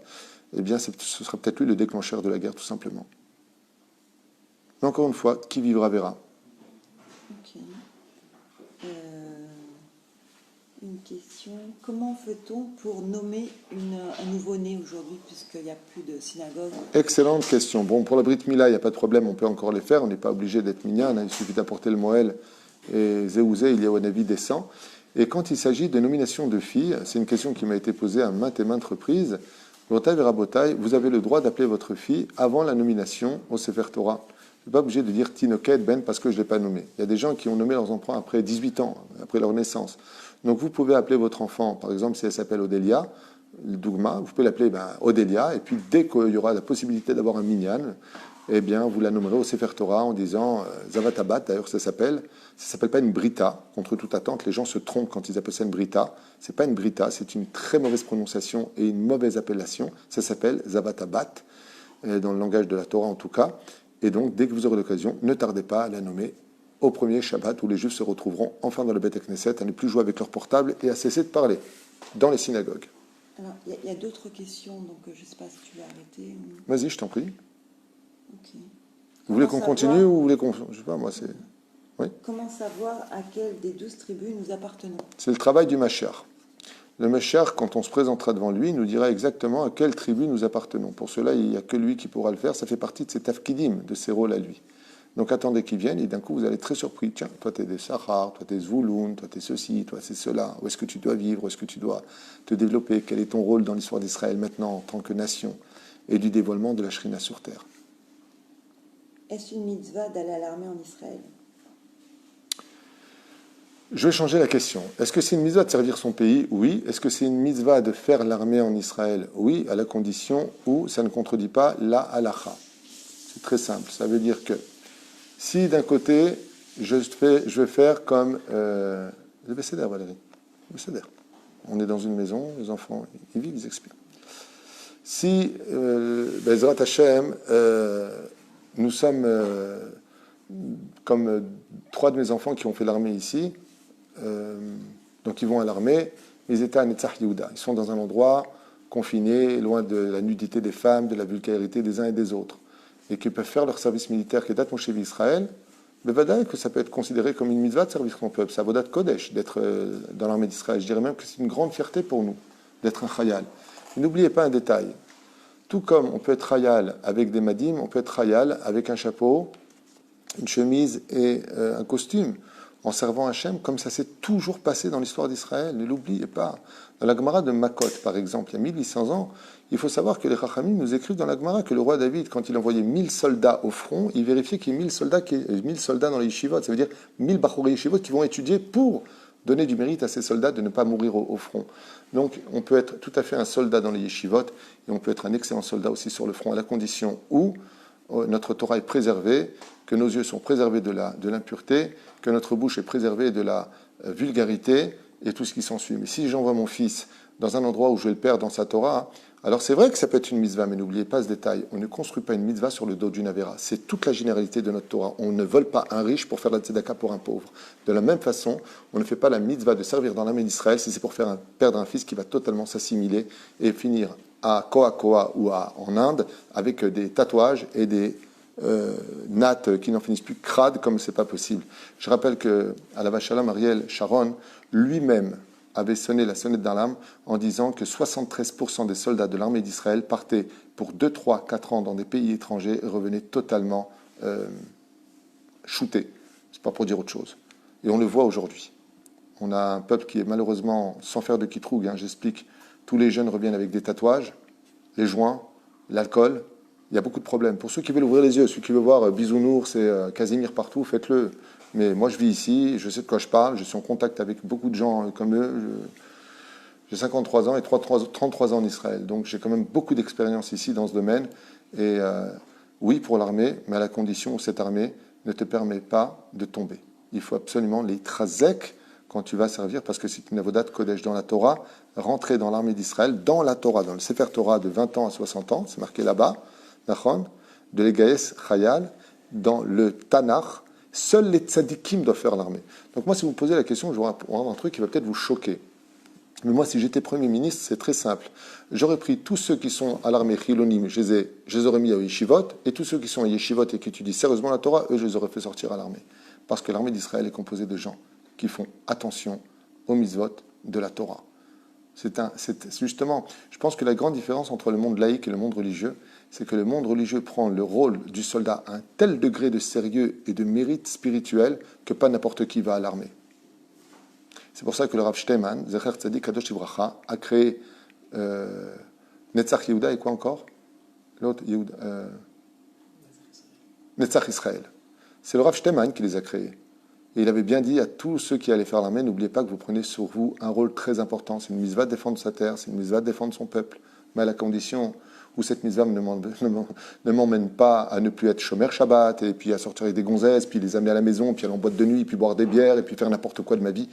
Eh bien, ce sera peut-être lui le déclencheur de la guerre, tout simplement. Mais encore une fois, qui vivra verra. Ok. Une question. Comment fait-on pour nommer un nouveau-né aujourd'hui, puisqu'il n'y a plus de synagogue? Excellente question. Bon, pour la Brit Mila, il n'y a pas de problème, on peut encore les faire. On n'est pas obligé d'être minyan, il suffit d'apporter le Moël et Zéouzé, il y a un avis décent. Et quand il s'agit de nomination de filles, c'est une question qui m'a été posée à maintes et maintes reprises. Rotaï Verabotaï, vous avez le droit d'appeler votre fille avant la nomination au Sefer Torah. Je ne suis pas obligé de dire Tinoket Ben parce que je ne l'ai pas nommé. Il y a des gens qui ont nommé leurs enfants après 18 ans, après leur naissance. Donc vous pouvez appeler votre enfant, par exemple si elle s'appelle Odélia, le Dougma, vous pouvez l'appeler Odélia, et puis dès qu'il y aura la possibilité d'avoir un minyan, eh bien vous la nommerez au Sefer Torah en disant Zavatabat, d'ailleurs ça s'appelle pas une brita, contre toute attente, les gens se trompent quand ils appellent ça une brita, c'est pas une brita, c'est une très mauvaise prononciation et une mauvaise appellation, ça s'appelle Zavatabat, dans le langage de la Torah en tout cas, et donc dès que vous aurez l'occasion, ne tardez pas à la nommer au premier Shabbat où les Juifs se retrouveront enfin dans le Beth Knesset, à ne plus jouer avec leur portable et à cesser de parler dans les synagogues. Alors, il y a d'autres questions, donc je ne sais pas si tu vas arrêter. Vas-y, je t'en prie. Okay. Vous voulez qu'on continue ou vous voulez qu'on... Je sais pas, moi c'est... Oui. Comment savoir à quelle des 12 tribus nous appartenons? C'est le travail du Mashiach. Le Mashiach, quand on se présentera devant lui, nous dira exactement à quelle tribu nous appartenons. Pour cela, il n'y a que lui qui pourra le faire. Ça fait partie de ses tafkidim, de ses rôles à lui. Donc attendez qu'il vienne et d'un coup vous allez être très surpris. Tiens, toi tu es des Sahar, toi tu es Zvouloun, toi tu es ceci, toi c'est cela. Où est-ce que tu dois vivre? Où est-ce que tu dois te développer? Quel est ton rôle dans l'histoire d'Israël maintenant en tant que nation? Et du dévoilement de la Shrina sur terre. Est-ce une mitzvah d'aller à l'armée en Israël? Je vais changer la question. Est-ce que c'est une mitzvah de servir son pays? Oui. Est-ce que c'est une mitzvah de faire l'armée en Israël? Oui, à la condition où ça ne contredit pas la halacha. C'est très simple. Ça veut dire que si d'un côté, je vais faire comme... le Besséder, Valérie. Le Besséder. On est dans une maison, les enfants, ils vivent, ils expirent. Si, Bezrat Hashem, nous sommes comme 3 de mes enfants qui ont fait l'armée ici, donc ils vont à l'armée, ils étaient à Netzach Yehuda. Ils sont dans un endroit confiné, loin de la nudité des femmes, de la vulgarité des uns et des autres. et qui peuvent faire leur service militaire Kedat Moshe Israël, bevadaï que ça peut être considéré comme une mitzvah de servir son peuple. C'est Avodat Kodesh d'être dans l'armée d'Israël. Je dirais même que c'est une grande fierté pour nous d'être un chayal. Et n'oubliez pas un détail. Tout comme on peut être chayal avec des madim, on peut être chayal avec un chapeau, une chemise et un costume, en servant Hachem, comme ça s'est toujours passé dans l'histoire d'Israël. Ne l'oubliez pas. Dans la Gemara de Makot, par exemple, il y a 1800 ans, il faut savoir que les Chachamim nous écrivent dans la Gemara que le roi David, quand il envoyait 1000 soldats au front, il vérifiait qu'il y ait 1000 soldats dans les yeshivot. Ça veut dire 1000 bachorei yeshivot qui vont étudier pour donner du mérite à ces soldats de ne pas mourir au front. Donc, on peut être tout à fait un soldat dans les yeshivot et on peut être un excellent soldat aussi sur le front, à la condition où notre Torah est préservée, que nos yeux sont préservés de l'impureté, que notre bouche est préservée de la vulgarité et tout ce qui s'ensuit. Mais si j'envoie mon fils dans un endroit où je vais le perdre dans sa Torah, alors c'est vrai que ça peut être une mitzvah, mais n'oubliez pas ce détail. On ne construit pas une mitzvah sur le dos d'une avéra. C'est toute la généralité de notre Torah. On ne vole pas un riche pour faire la tzedaka pour un pauvre. De la même façon, on ne fait pas la mitzvah de servir dans l'armée d'Israël si c'est pour faire perdre un fils qui va totalement s'assimiler et finir à Koa ou en Inde avec des tatouages et des nattes qui n'en finissent plus, crades comme c'est pas possible. Je rappelle que à la Vachalom, Ariel Sharon lui-même avait sonné la sonnette d'alarme en disant que 73% des soldats de l'armée d'Israël partaient pour 2, 3, 4 ans dans des pays étrangers et revenaient totalement shootés. C'est pas pour dire autre chose. Et on le voit aujourd'hui. On a un peuple qui est malheureusement, sans faire de kitrougue, j'explique, tous les jeunes reviennent avec des tatouages, les joints, l'alcool. Il y a beaucoup de problèmes. Pour ceux qui veulent ouvrir les yeux, ceux qui veulent voir Bisounours et Casimir partout, faites-le. Mais moi, je vis ici, je sais de quoi je parle, je suis en contact avec beaucoup de gens comme eux. J'ai 53 ans et 33 ans en Israël. Donc, j'ai quand même beaucoup d'expérience ici dans ce domaine. Et oui, pour l'armée, mais à la condition où cette armée ne te permet pas de tomber. Il faut absolument les trazek quand tu vas servir, parce que c'est une avodat kodesh dans la Torah, rentrer dans l'armée d'Israël, dans la Torah, dans le Sefer Torah de 20 ans à 60 ans, c'est marqué là-bas, de l'Egaïs Chayal, dans le Tanakh, seuls les tzadikim doivent faire l'armée. Donc moi, si vous me posez la question, je vais avoir un truc qui va peut-être vous choquer. Mais moi, si j'étais Premier ministre, c'est très simple. J'aurais pris tous ceux qui sont à l'armée chilonim, je les aurais mis à yeshivot, et tous ceux qui sont à yeshivot et qui étudient sérieusement la Torah, eux, je les aurais fait sortir à l'armée. Parce que l'armée d'Israël est composée de gens qui font attention aux mitzvot de la Torah. C'est justement, je pense que la grande différence entre le monde laïque et le monde religieux, c'est que le monde religieux prend le rôle du soldat à un tel degré de sérieux et de mérite spirituel que pas n'importe qui va à l'armée. C'est pour ça que le Rav Shteiman, Zecher Tzadik Kadosh Livracha, a créé Netzach Yehuda et quoi encore? L'autre, Netzach Israël. C'est le Rav Shteiman qui les a créés. Et il avait bien dit à tous ceux qui allaient faire l'armée, n'oubliez pas que vous prenez sur vous un rôle très important. C'est une mitzvah de défendre sa terre, c'est une mitzvah de défendre son peuple. Mais à la condition où cette mitzvah ne m'emmène pas à ne plus être chômeur Shabbat, et puis à sortir avec des gonzesses, puis les amener à la maison, puis aller en boîte de nuit, puis boire des bières, et puis faire n'importe quoi de ma vie.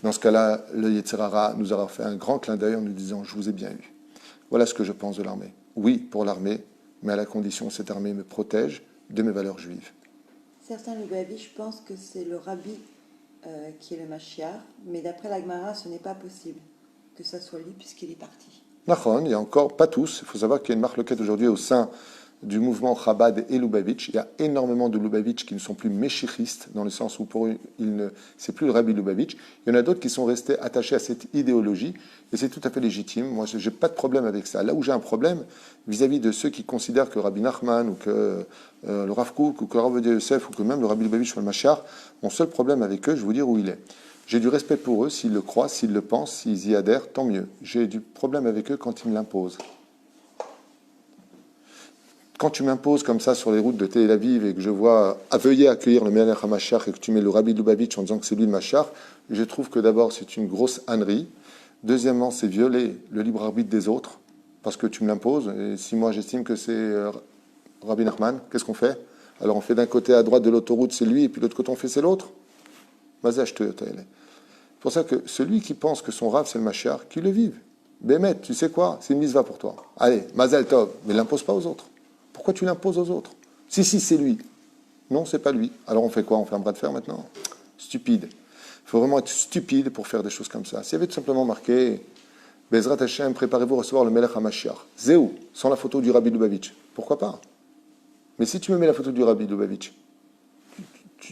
Dans ce cas-là, le Yetzer Hara nous aura fait un grand clin d'œil en nous disant « Je vous ai bien eu ». Voilà ce que je pense de l'armée. Oui, pour l'armée, mais à la condition où cette armée me protège de mes valeurs juives. Certains Lubavitch pensent que c'est le rabbi qui est le Mashiach, mais d'après la Gemara, ce n'est pas possible que ça soit lui puisqu'il est parti. Nachon, il y a encore, pas tous, il faut savoir qu'il y a une marloquette aujourd'hui au sein du mouvement Chabad et Lubavitch. Il y a énormément de Lubavitch qui ne sont plus méchichistes, dans le sens où pour eux, c'est plus le rabbi Lubavitch. Il y en a d'autres qui sont restés attachés à cette idéologie, et c'est tout à fait légitime. Moi, je n'ai pas de problème avec ça. Là où j'ai un problème, vis-à-vis de ceux qui considèrent que Rabbi Nachman, ou que le Rav Kook, ou que Rav Ovadia Yosef, ou que même le rabbi Lubavitch soit le Mashiach, mon seul problème avec eux, je vais vous dire où il est. J'ai du respect pour eux, s'ils le croient, s'ils le pensent, s'ils y adhèrent, tant mieux. J'ai du problème avec eux quand ils me l'imposent. Quand tu m'imposes comme ça sur les routes de Tel Aviv et que je vois veuillez accueillir le Melech HaMashiach et que tu mets le Rabbi Lubavitch en disant que c'est lui le Mashiach, je trouve que d'abord c'est une grosse ânerie. Deuxièmement, c'est violer le libre arbitre des autres parce que tu me l'imposes. Et si moi j'estime que c'est Rabbi Nachman, qu'est-ce qu'on fait? Alors on fait d'un côté à droite de l'autoroute c'est lui et puis de l'autre côté on fait c'est l'autre. C'est pour ça que celui qui pense que son Rav c'est le Mashiach, qu'il le vive. Bémet, tu sais quoi? C'est une mitzvah pour toi. Allez, Mazel Tov, mais l'impose pas aux autres. Pourquoi tu l'imposes aux autres? Si, c'est lui. Non, c'est pas lui. Alors on fait quoi? On fait un bras de fer maintenant? Stupide. Il faut vraiment être stupide pour faire des choses comme ça. S'il y avait tout simplement marqué Bezrat Hashem, préparez-vous à recevoir le Melech HaMashiach. Zéou, sans la photo du Rabbi Lubavitch. Pourquoi pas? Mais si tu me mets la photo du Rabbi Lubavitch,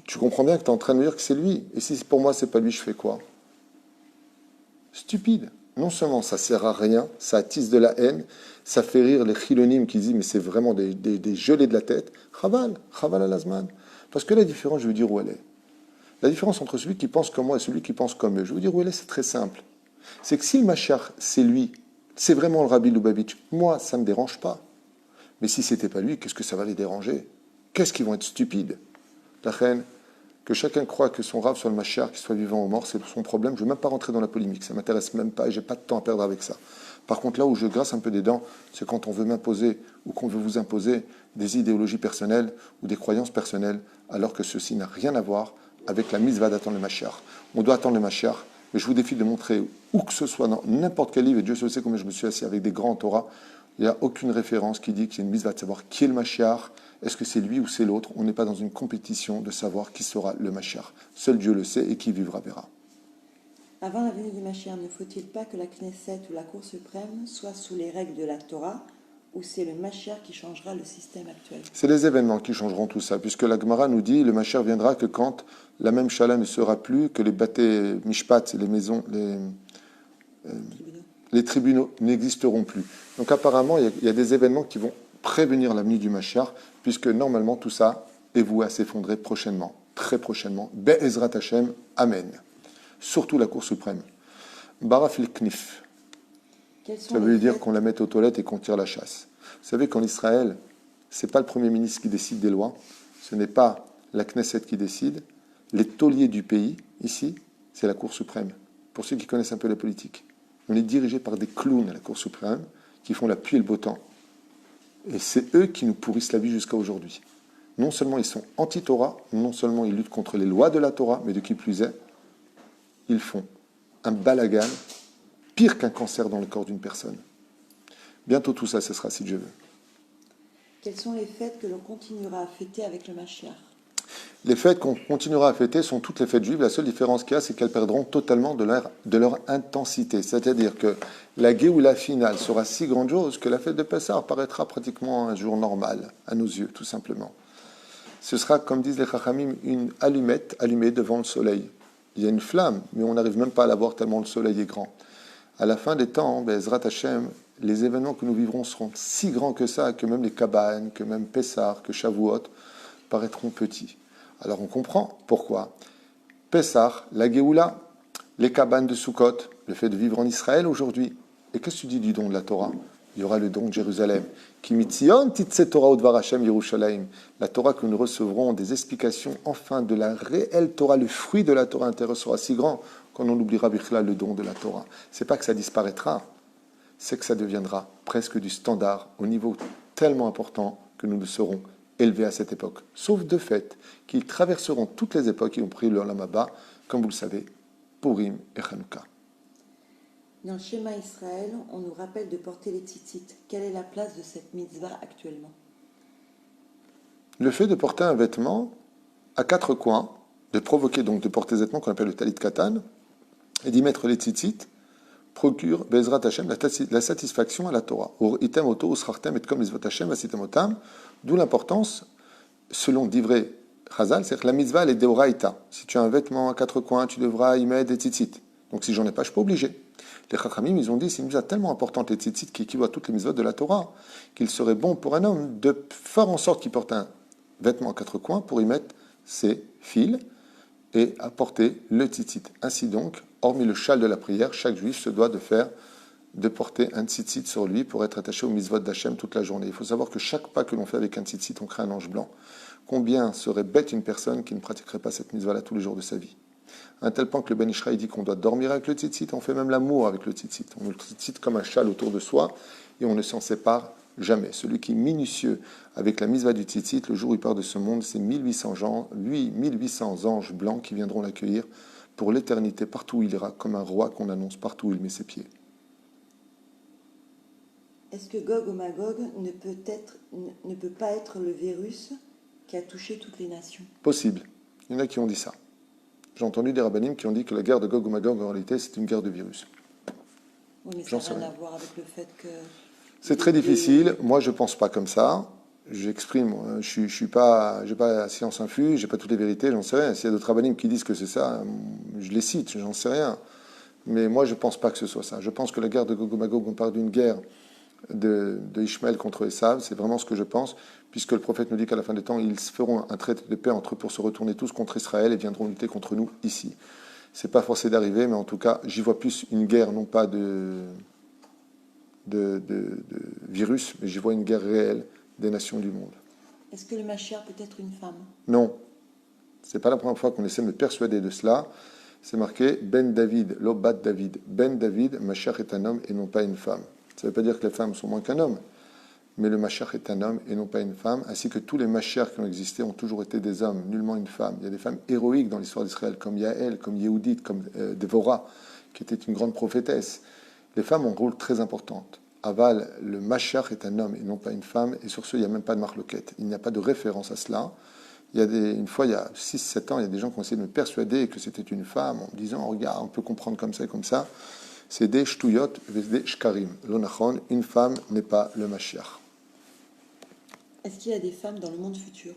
tu comprends bien que tu es en train de me dire que c'est lui. Et si pour moi, c'est pas lui, je fais quoi? Stupide. Non seulement ça sert à rien, ça attise de la haine, ça fait rire les chilonim qui disent mais c'est vraiment des gelées de la tête. Chaval al-Azman. Parce que la différence, je veux dire où elle est. La différence entre celui qui pense comme moi et celui qui pense comme eux, je veux dire où elle est, c'est très simple. C'est que si le Mashiach, c'est lui, c'est vraiment le Rabbi Lubavitch, moi, ça ne me dérange pas. Mais si c'était pas lui, qu'est-ce que ça va les déranger? Qu'est-ce qu'ils vont être stupides? La reine, que chacun croit que son Rav soit le Mashiach, qu'il soit vivant ou mort, c'est son problème. Je ne veux même pas rentrer dans la polémique, ça ne m'intéresse même pas et je n'ai pas de temps à perdre avec ça. Par contre, là où je grasse un peu des dents, c'est quand on veut m'imposer ou qu'on veut vous imposer des idéologies personnelles ou des croyances personnelles, alors que ceci n'a rien à voir avec la mitzvah d'attendre le Mashiach. On doit attendre le Mashiach, mais je vous défie de montrer où que ce soit dans n'importe quel livre, et Dieu sait combien je me suis assis avec des grands en Torah, il n'y a aucune référence qui dit qu'il y a une mitzvah de savoir qui est le Mashiach, est-ce que c'est lui ou c'est l'autre. On n'est pas dans une compétition de savoir qui sera le Mashiach. Seul Dieu le sait et qui vivra verra. Avant la venue du Mashiach, ne faut-il pas que la Knesset ou la Cour suprême soit sous les règles de la Torah, ou c'est le Mashiach qui changera le système actuel? C'est les événements qui changeront tout ça, puisque la Gemara nous dit le Mashiach viendra que quand la même Shala ne sera plus, que les bâtés Mishpat, les maisons, les tribunaux n'existeront plus. Donc apparemment, il y a des événements qui vont prévenir la venue du Mashiach, puisque normalement tout ça est voué à s'effondrer prochainement, très prochainement. Be'ezrat Hashem, Amen. Surtout la Cour suprême. Barafil Knif. Ça veut dire qu'on la mette aux toilettes et qu'on tire la chasse. Vous savez qu'en Israël, ce n'est pas le Premier ministre qui décide des lois, ce n'est pas la Knesset qui décide. Les tauliers du pays, ici, c'est la Cour suprême. Pour ceux qui connaissent un peu la politique. On est dirigé par des clowns à la Cour suprême qui font la pluie et le beau temps. Et c'est eux qui nous pourrissent la vie jusqu'à aujourd'hui. Non seulement ils sont anti-Torah, non seulement ils luttent contre les lois de la Torah, mais de qui plus est, ils font un balagan pire qu'un cancer dans le corps d'une personne. Bientôt tout ça cessera si Dieu veut. Quelles sont les fêtes que l'on continuera à fêter avec le Mashiach? Les fêtes qu'on continuera à fêter sont toutes les fêtes juives. La seule différence qu'il y a, c'est qu'elles perdront totalement de leur intensité. C'est-à-dire que la Géoula finale sera si grandiose que la fête de Pessah paraîtra pratiquement un jour normal, à nos yeux, tout simplement. Ce sera, comme disent les Chachamim, une allumette allumée devant le soleil. Il y a une flamme, mais on n'arrive même pas à la voir tellement le soleil est grand. À la fin des temps, Be'ezrat Hashem, les événements que nous vivrons seront si grands que ça, que même les Kaban, que même Pessah, que Shavuot paraîtront petits. Alors on comprend pourquoi. Pessah, la Géoula, les cabanes de Sukkot, le fait de vivre en Israël aujourd'hui. Et qu'est-ce que tu dis du don de la Torah? Il y aura le don de Jérusalem. Kimitzion titse Torah udvar Hashem Yerushalayim. La Torah que nous recevrons, des explications enfin de la réelle Torah, le fruit de la Torah intérieure sera si grand qu'on en oubliera bichla le don de la Torah. C'est pas que ça disparaîtra, c'est que ça deviendra presque du standard au niveau tellement important que nous le serons élevés à cette époque. Sauf de fait qu'ils traverseront toutes les époques, y compris le Olam Haba, comme vous le savez, Purim et Hanouka. Dans le schéma Israël, on nous rappelle de porter les tzitzit. Quelle est la place de cette mitzvah actuellement? Le fait de porter un vêtement à quatre coins, de provoquer donc de porter des vêtements qu'on appelle le talit katan, et d'y mettre les tzitzit, procure Be'ezrat Hashem la satisfaction à la Torah. Or item oto usrartem et comme les Hashem vasitem otam, d'où l'importance, selon d'ivrei Chazal, c'est que la mitzvah elle est deoraita. Si tu as un vêtement à quatre coins, tu devras y mettre des tzitzit. Donc si j'en ai pas, je suis pas obligé. Les Chachamim, ils ont dit, c'est une mitzvah tellement importante, les tzitzit, qui équivaut à toutes les mitzvahs de la Torah, qu'il serait bon pour un homme de faire en sorte qu'il porte un vêtement à quatre coins pour y mettre ses fils et apporter le tzitzit. Ainsi donc, hormis le châle de la prière, chaque juif se doit de porter un tzitzit sur lui pour être attaché au mitzvot d'Hachem toute la journée. Il faut savoir que chaque pas que l'on fait avec un tzitzit, on crée un ange blanc. Combien serait bête une personne qui ne pratiquerait pas cette mitzvah-là tous les jours de sa vie? À un tel point que le Ben Ishraï dit qu'on doit dormir avec le tzitzit, on fait même l'amour avec le tzitzit. On met le tzitzit comme un châle autour de soi et on ne s'en sépare jamais. Celui qui est minutieux avec la mitzvah du tzitzit, le jour où il part de ce monde, c'est 1800 anges blancs qui viendront l'accueillir pour l'éternité, partout où il ira, comme un roi qu'on annonce partout où il met ses pieds. Est-ce que Gog ou Magog ne peut pas être le virus qui a touché toutes les nations? Possible. Il y en a qui ont dit ça. J'ai entendu des rabbinim qui ont dit que la guerre de Gog ou Magog, en réalité, c'est une guerre de virus. Oui, mais ça n'a rien à voir avec le fait que... C'est très difficile. Moi, je ne pense pas comme ça. j'exprime, je suis pas, j'ai pas la science infuse, j'ai pas toutes les vérités, j'en sais rien. S'il y a d'autres rabbinim qui disent que c'est ça, je les cite, j'en sais rien. Mais moi, je pense pas que ce soit ça. Je pense que la guerre de Gog et Magog, on parle d'une guerre de Ishmaël contre Esav, c'est vraiment ce que je pense, puisque le prophète nous dit qu'à la fin des temps, ils feront un traité de paix entre eux pour se retourner tous contre Israël et viendront lutter contre nous ici. C'est pas forcé d'arriver, mais en tout cas, j'y vois plus une guerre, non pas de virus, mais j'y vois une guerre réelle des nations du monde. Est-ce que le Mashiach peut être une femme? Non, c'est pas la première fois qu'on essaie de me persuader de cela. C'est marqué Ben David, Lobat David. Ben David, Mashiach est un homme et non pas une femme. Ça ne veut pas dire que les femmes sont moins qu'un homme, mais le Mashiach est un homme et non pas une femme, ainsi que tous les Mashiach qui ont existé ont toujours été des hommes, nullement une femme. Il y a des femmes héroïques dans l'histoire d'Israël, comme Yaël, comme Yehudit, comme Dévorah, qui était une grande prophétesse. Les femmes ont un rôle très important. Aval, le Mashiach est un homme et non pas une femme, et sur ce, il n'y a même pas de marloquette. Il n'y a pas de référence à cela. Une fois, il y a 6-7 ans, il y a des gens qui ont essayé de me persuader que c'était une femme, en me disant, regarde, on peut comprendre comme ça et comme ça. C'est des shtuyot, des shkarim. L'onachon, une femme n'est pas le Mashiach. Est-ce qu'il y a des femmes dans le monde futur?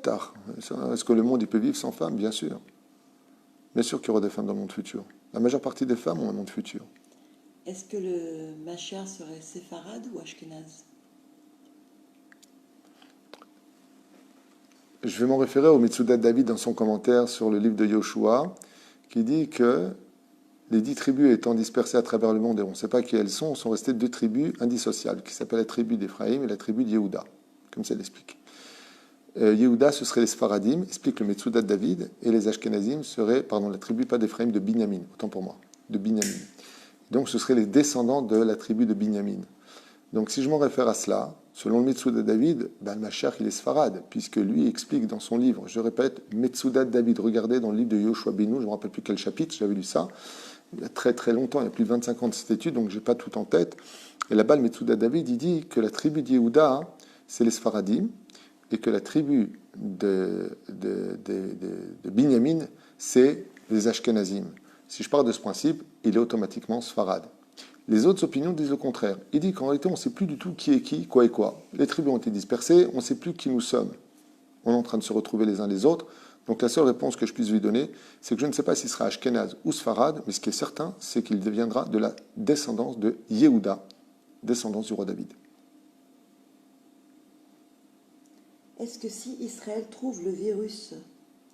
Tard. Est-ce que le monde il peut vivre sans femmes? Bien sûr. Bien sûr qu'il y aura des femmes dans le monde futur. La majeure partie des femmes ont un monde futur. Est-ce que le Mashiach serait séfarade ou ashkénaze? Je vais m'en référer au Mitsudat David dans son commentaire sur le livre de Yoshua, qui dit que les 10 tribus étant dispersées à travers le monde, et on ne sait pas qui elles sont restées 2 tribus indissociables, qui s'appellent la tribu d'Éphraïm et la tribu de Yehuda, comme ça l'explique. Yehuda, ce serait les Sfaradim, explique le Mitsudat David, et les Ashkenazim seraient, la tribu pas d'Éphraïm, de Binyamin, autant pour moi, de Binyamin. Donc ce seraient les descendants de la tribu de Binyamin. Donc si je m'en réfère à cela, selon le Metsudat David, le Mashiach il est Sfarad, puisque lui explique dans son livre, je répète, Metsudat David, regardez dans le livre de Yoshua Benu, je ne me rappelle plus quel chapitre, j'avais lu ça, il y a très très longtemps, il y a plus de 25 ans de cette étude, donc je n'ai pas tout en tête. Et là-bas, le Metsudat David, il dit que la tribu d'Yehuda, c'est les Sfaradim, et que la tribu de Binyamin, c'est les Ashkenazim. Si je pars de ce principe, il est automatiquement Sfarad. Les autres opinions disent le contraire. Il dit qu'en réalité, on ne sait plus du tout qui est qui, quoi et quoi. Les tribus ont été dispersées, on ne sait plus qui nous sommes. On est en train de se retrouver les uns les autres. Donc la seule réponse que je puisse lui donner, c'est que je ne sais pas s'il sera Ashkenaz ou Sfarad, mais ce qui est certain, c'est qu'il deviendra de la descendance de Yehuda, descendance du roi David. Est-ce que si Israël trouve le virus,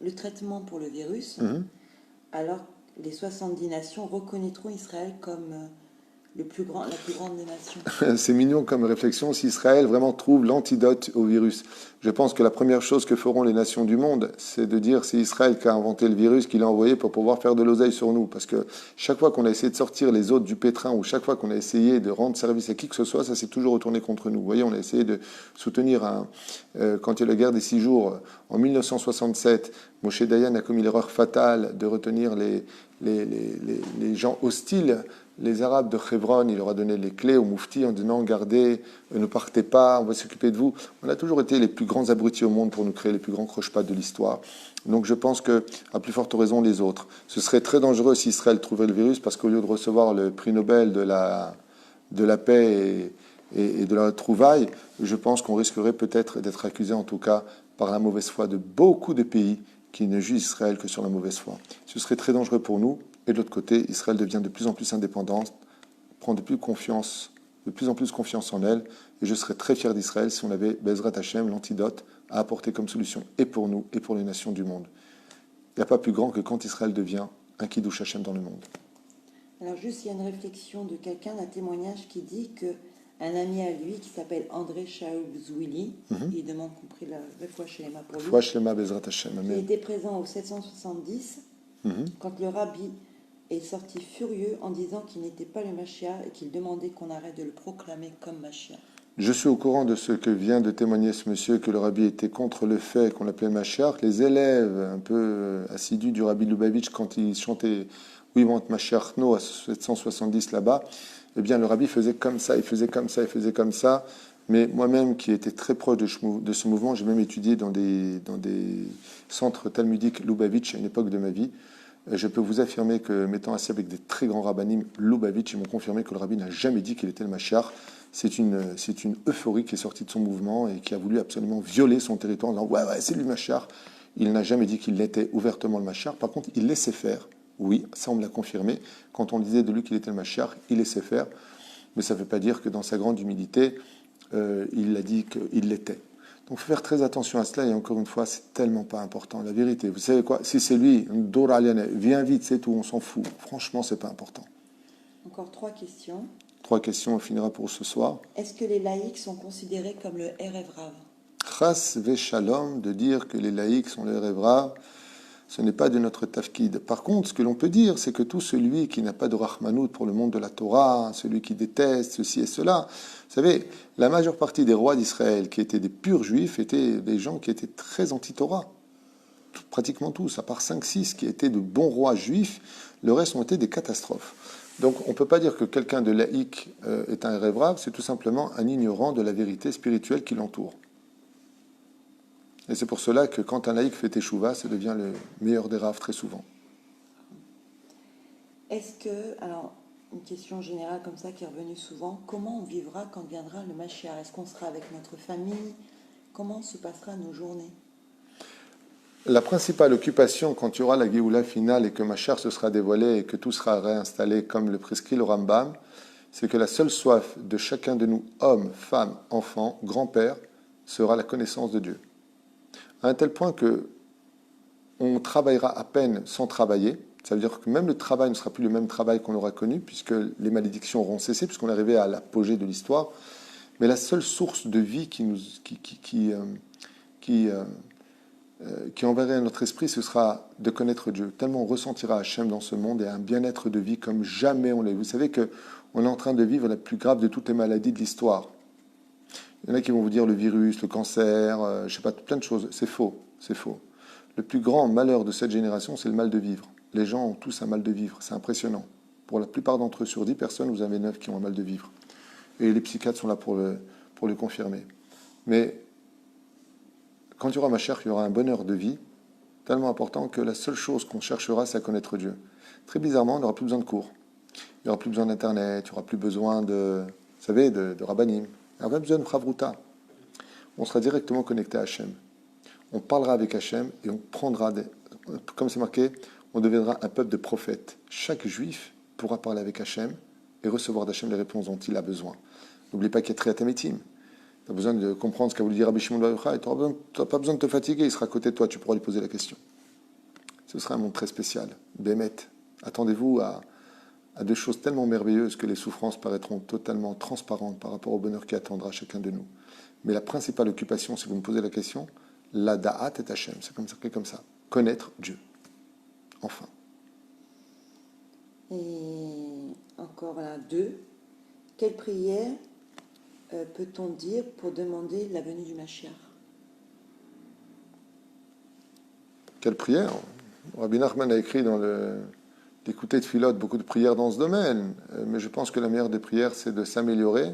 le traitement pour le virus, alors les 70 nations reconnaîtront Israël comme la plus grande des nations? C'est mignon comme réflexion. Si Israël vraiment trouve l'antidote au virus, je pense que la première chose que feront les nations du monde, c'est de dire c'est Israël qui a inventé le virus, qui l'a envoyé pour pouvoir faire de l'oseille sur nous. Parce que chaque fois qu'on a essayé de sortir les autres du pétrin, ou chaque fois qu'on a essayé de rendre service à qui que ce soit, ça s'est toujours retourné contre nous. Vous voyez, on a essayé de soutenir, quand il y a eu la guerre des 6 jours, en 1967, Moshe Dayan a commis l'erreur fatale de retenir les gens hostiles. Les Arabes de Hebron, il leur a donné les clés au Moufti en disant gardez, ne partez pas, on va s'occuper de vous. On a toujours été les plus grands abrutis au monde pour nous créer les plus grands croche-pattes de l'histoire. Donc je pense que, à plus forte raison, les autres. Ce serait très dangereux si Israël trouvait le virus, parce qu'au lieu de recevoir le prix Nobel de la paix et de la trouvaille, je pense qu'on risquerait peut-être d'être accusé, en tout cas, par la mauvaise foi de beaucoup de pays qui ne jugent Israël que sur la mauvaise foi. Ce serait très dangereux pour nous. Et de l'autre côté, Israël devient de plus en plus indépendante, prend de plus en plus confiance en elle. Et je serais très fier d'Israël si on avait Bezrat Hashem, l'antidote, à apporter comme solution et pour nous et pour les nations du monde. Il n'y a pas plus grand que quand Israël devient un Kiddush Hashem dans le monde. Alors juste, il y a une réflexion de quelqu'un, un témoignage qui dit qu'un ami à lui qui s'appelle André Shaul Zwili, il demande qu'on prie la Refoua Shlema pour lui. Refoua Shlema Bezrat Hashem, amen. Il était présent au 770 quand le rabbi est sorti furieux en disant qu'il n'était pas le Mashiach et qu'il demandait qu'on arrête de le proclamer comme Mashiach. Je suis au courant de ce que vient de témoigner ce monsieur, que le rabbi était contre le fait qu'on l'appelait Mashiach. Les élèves un peu assidus du rabbi Lubavitch, quand il chantait « Oui, monte Mashiach no » à 770 là-bas, eh bien le rabbi faisait comme ça, il faisait comme ça, il faisait comme ça. Mais moi-même, qui étais très proche de ce mouvement, j'ai même étudié dans des centres talmudiques Lubavitch à une époque de ma vie. Je peux vous affirmer que, m'étant assis avec des très grands rabbinim Lubavitch, ils m'ont confirmé que le rabbi n'a jamais dit qu'il était le Mashiach. c'est une euphorie qui est sortie de son mouvement et qui a voulu absolument violer son territoire en disant ouais, c'est lui le Mashiach. Il n'a jamais dit qu'il était ouvertement le Mashiach. Par contre, il laissait faire. Oui, ça on me l'a confirmé. Quand on disait de lui qu'il était le Mashiach, il laissait faire. Mais ça ne veut pas dire que dans sa grande humilité, il a dit qu'il l'était. Donc il faut faire très attention à cela. Et encore une fois, c'est tellement pas important. La vérité, vous savez quoi? Si c'est lui, Dora Aliane, viens vite, c'est tout, on s'en fout. Franchement, c'est pas important. Encore 3 questions. 3 questions, on finira pour ce soir. Est-ce que les laïcs sont considérés comme le Erev Rav? Chas Veshalom, de dire que les laïcs sont les rêvera, ce n'est pas de notre tafkid. Par contre, ce que l'on peut dire, c'est que tout celui qui n'a pas de Rahmanout pour le monde de la Torah, celui qui déteste ceci et cela, vous savez, la majeure partie des rois d'Israël qui étaient des purs juifs étaient des gens qui étaient très anti-Torah. Pratiquement tous, à part 5-6 qui étaient de bons rois juifs, le reste ont été des catastrophes. Donc on ne peut pas dire que quelqu'un de laïque est un rêve, c'est tout simplement un ignorant de la vérité spirituelle qui l'entoure. Et c'est pour cela que quand un laïc fait teshuva, ça devient le meilleur des raves très souvent. Est-ce que, alors, une question générale comme ça qui est revenue souvent, comment on vivra quand viendra le Mashiach? Est-ce qu'on sera avec notre famille? Comment se passera nos journées? La principale occupation quand il y aura la Géoula finale et que Mashiach se sera dévoilé et que tout sera réinstallé comme le prescrit le Rambam, c'est que la seule soif de chacun de nous, hommes, femmes, enfants, grands-pères, sera la connaissance de Dieu. À un tel point que on travaillera à peine sans travailler. Ça veut dire que même le travail ne sera plus le même travail qu'on aura connu, puisque les malédictions auront cessé, puisqu'on est arrivé à l'apogée de l'histoire. Mais la seule source de vie qui enverrait à notre esprit, ce sera de connaître Dieu. Tellement on ressentira Hachem dans ce monde et un bien-être de vie comme jamais on l'a. Vous savez qu'on est en train de vivre la plus grave de toutes les maladies de l'histoire. Il y en a qui vont vous dire le virus, le cancer, je ne sais pas, plein de choses. C'est faux, c'est faux. Le plus grand malheur de cette génération, c'est le mal de vivre. Les gens ont tous un mal de vivre, c'est impressionnant. Pour la plupart d'entre eux, sur 10 personnes, vous avez 9 qui ont un mal de vivre. Et les psychiatres sont là pour le confirmer. Mais quand il y aura Mashiach, il y aura un bonheur de vie tellement important que la seule chose qu'on cherchera, c'est à connaître Dieu. Très bizarrement, on n'aura plus besoin de cours. Il n'y aura plus besoin d'Internet, il n'y aura plus besoin de rabbanim. Il n'y aura pas besoin de Chavruta. On sera directement connecté à Hachem. On parlera avec Hachem et on prendra, comme c'est marqué, on deviendra un peuple de prophètes. Chaque juif pourra parler avec Hachem et recevoir d'Hachem les réponses dont il a besoin. N'oublie pas qu'il y a Triatamétim. Tu as besoin de comprendre ce qu'a voulu dire Rabbi Shimon Bar Yochai. Tu n'as pas besoin de te fatiguer, il sera à côté de toi, tu pourras lui poser la question. Ce sera un monde très spécial. Bémet, attendez-vous à deux choses tellement merveilleuses que les souffrances paraîtront totalement transparentes par rapport au bonheur qui attendra chacun de nous. Mais la principale occupation, si vous me posez la question, la da'at et Hachem, c'est comme ça. Connaître Dieu. Enfin. Et encore là, 2. Quelle prière peut-on dire pour demander la venue du Mashiach? Quelle prière? Rabbi Nachman a écrit dans l'écouter de Philote beaucoup de prières dans ce domaine, mais je pense que la meilleure des prières, c'est de s'améliorer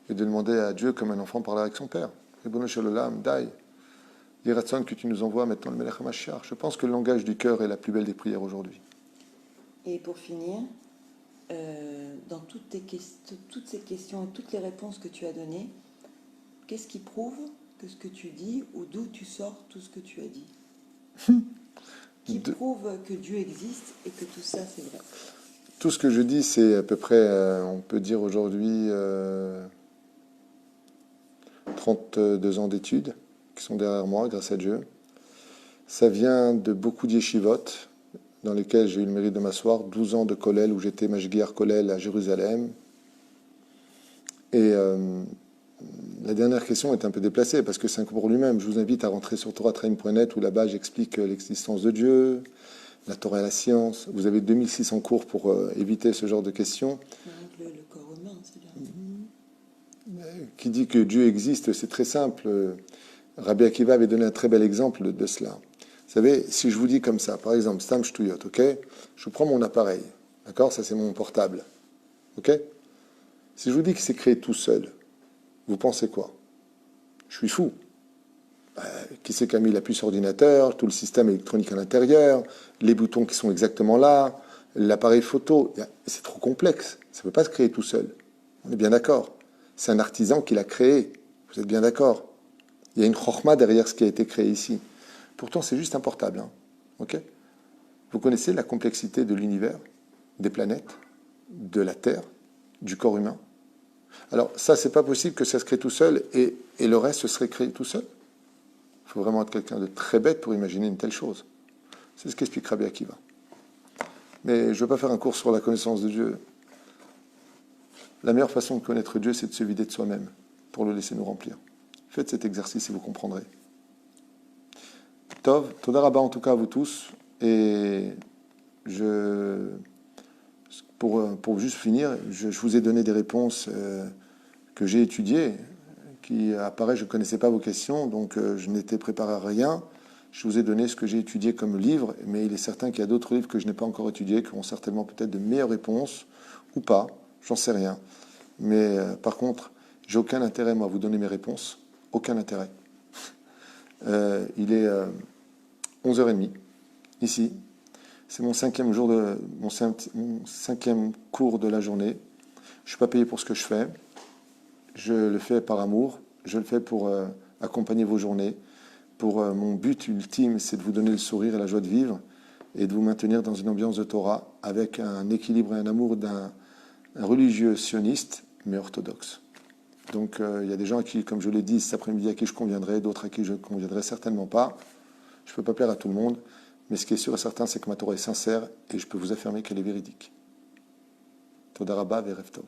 et de demander à Dieu comme un enfant parler avec son père. Ribono shel olam, dai. Diratson que tu nous envoies maintenant le Melech HaMashiach. Je pense que le langage du cœur est la plus belle des prières aujourd'hui. Et pour finir, dans toutes ces questions et toutes les réponses que tu as données, qu'est-ce qui prouve que ce que tu dis ou d'où tu sors tout ce que tu as dit? Qui prouve que Dieu existe et que tout ça c'est vrai? Tout ce que je dis, c'est à peu près, on peut dire aujourd'hui, 32 ans d'études qui sont derrière moi, grâce à Dieu. Ça vient de beaucoup d'yeshivot, dans lesquels j'ai eu le mérite de m'asseoir, 12 ans de kollel, où j'étais Mashgiach kollel à Jérusalem. Et la dernière question est un peu déplacée, parce que c'est un cours pour lui-même. Je vous invite à rentrer sur toratrain.net, où là-bas j'explique l'existence de Dieu, la Torah et la science. Vous avez 2600 cours pour éviter ce genre de questions. Le corps humain, c'est bien. Qui dit que Dieu existe, c'est très simple. Rabbi Akiva avait donné un très bel exemple de cela. Vous savez, si je vous dis comme ça, par exemple, Stam Shtuyot, ok? Je prends mon appareil, d'accord? Ça, c'est mon portable, ok? Si je vous dis que c'est créé tout seul, vous pensez quoi? Je suis fou. Qui c'est qui a mis la puce ordinateur, tout le système électronique à l'intérieur, les boutons qui sont exactement là, l'appareil photo, c'est trop complexe. Ça ne peut pas se créer tout seul. On est bien d'accord. C'est un artisan qui l'a créé. Vous êtes bien d'accord? Il y a une chokhma derrière ce qui a été créé ici. Pourtant, c'est juste un portable. Hein. Ok? Vous connaissez la complexité de l'univers, des planètes, de la Terre, du corps humain. Alors ça, c'est pas possible que ça se crée tout seul et le reste se serait créé tout seul. Il faut vraiment être quelqu'un de très bête pour imaginer une telle chose. C'est ce qu'explique Rabbi Akiva. Mais je ne veux pas faire un cours sur la connaissance de Dieu. La meilleure façon de connaître Dieu, c'est de se vider de soi-même pour le laisser nous remplir. Faites cet exercice et vous comprendrez. Tov, Toda Rabba en tout cas à vous tous. Et pour juste finir, je vous ai donné des réponses que j'ai étudiées, qui apparaissent, je ne connaissais pas vos questions, donc je n'étais préparé à rien. Je vous ai donné ce que j'ai étudié comme livre, mais il est certain qu'il y a d'autres livres que je n'ai pas encore étudiés, qui ont certainement peut-être de meilleures réponses, ou pas, j'en sais rien. Mais par contre, j'ai aucun intérêt, moi, à vous donner mes réponses. Aucun intérêt. Il est 11h30, ici. C'est mon cinquième cours de la journée. Je ne suis pas payé pour ce que je fais. Je le fais par amour. Je le fais pour accompagner vos journées. Mon but ultime, c'est de vous donner le sourire et la joie de vivre et de vous maintenir dans une ambiance de Torah avec un équilibre et un amour d'un religieux sioniste, mais orthodoxe. Donc il y a des gens à qui, comme je l'ai dit cet après-midi, à qui je conviendrai, d'autres à qui je ne conviendrai certainement pas. Je ne peux pas plaire à tout le monde, mais ce qui est sûr et certain, c'est que ma Torah est sincère et je peux vous affirmer qu'elle est véridique. Toda Rabba ve'erev tov.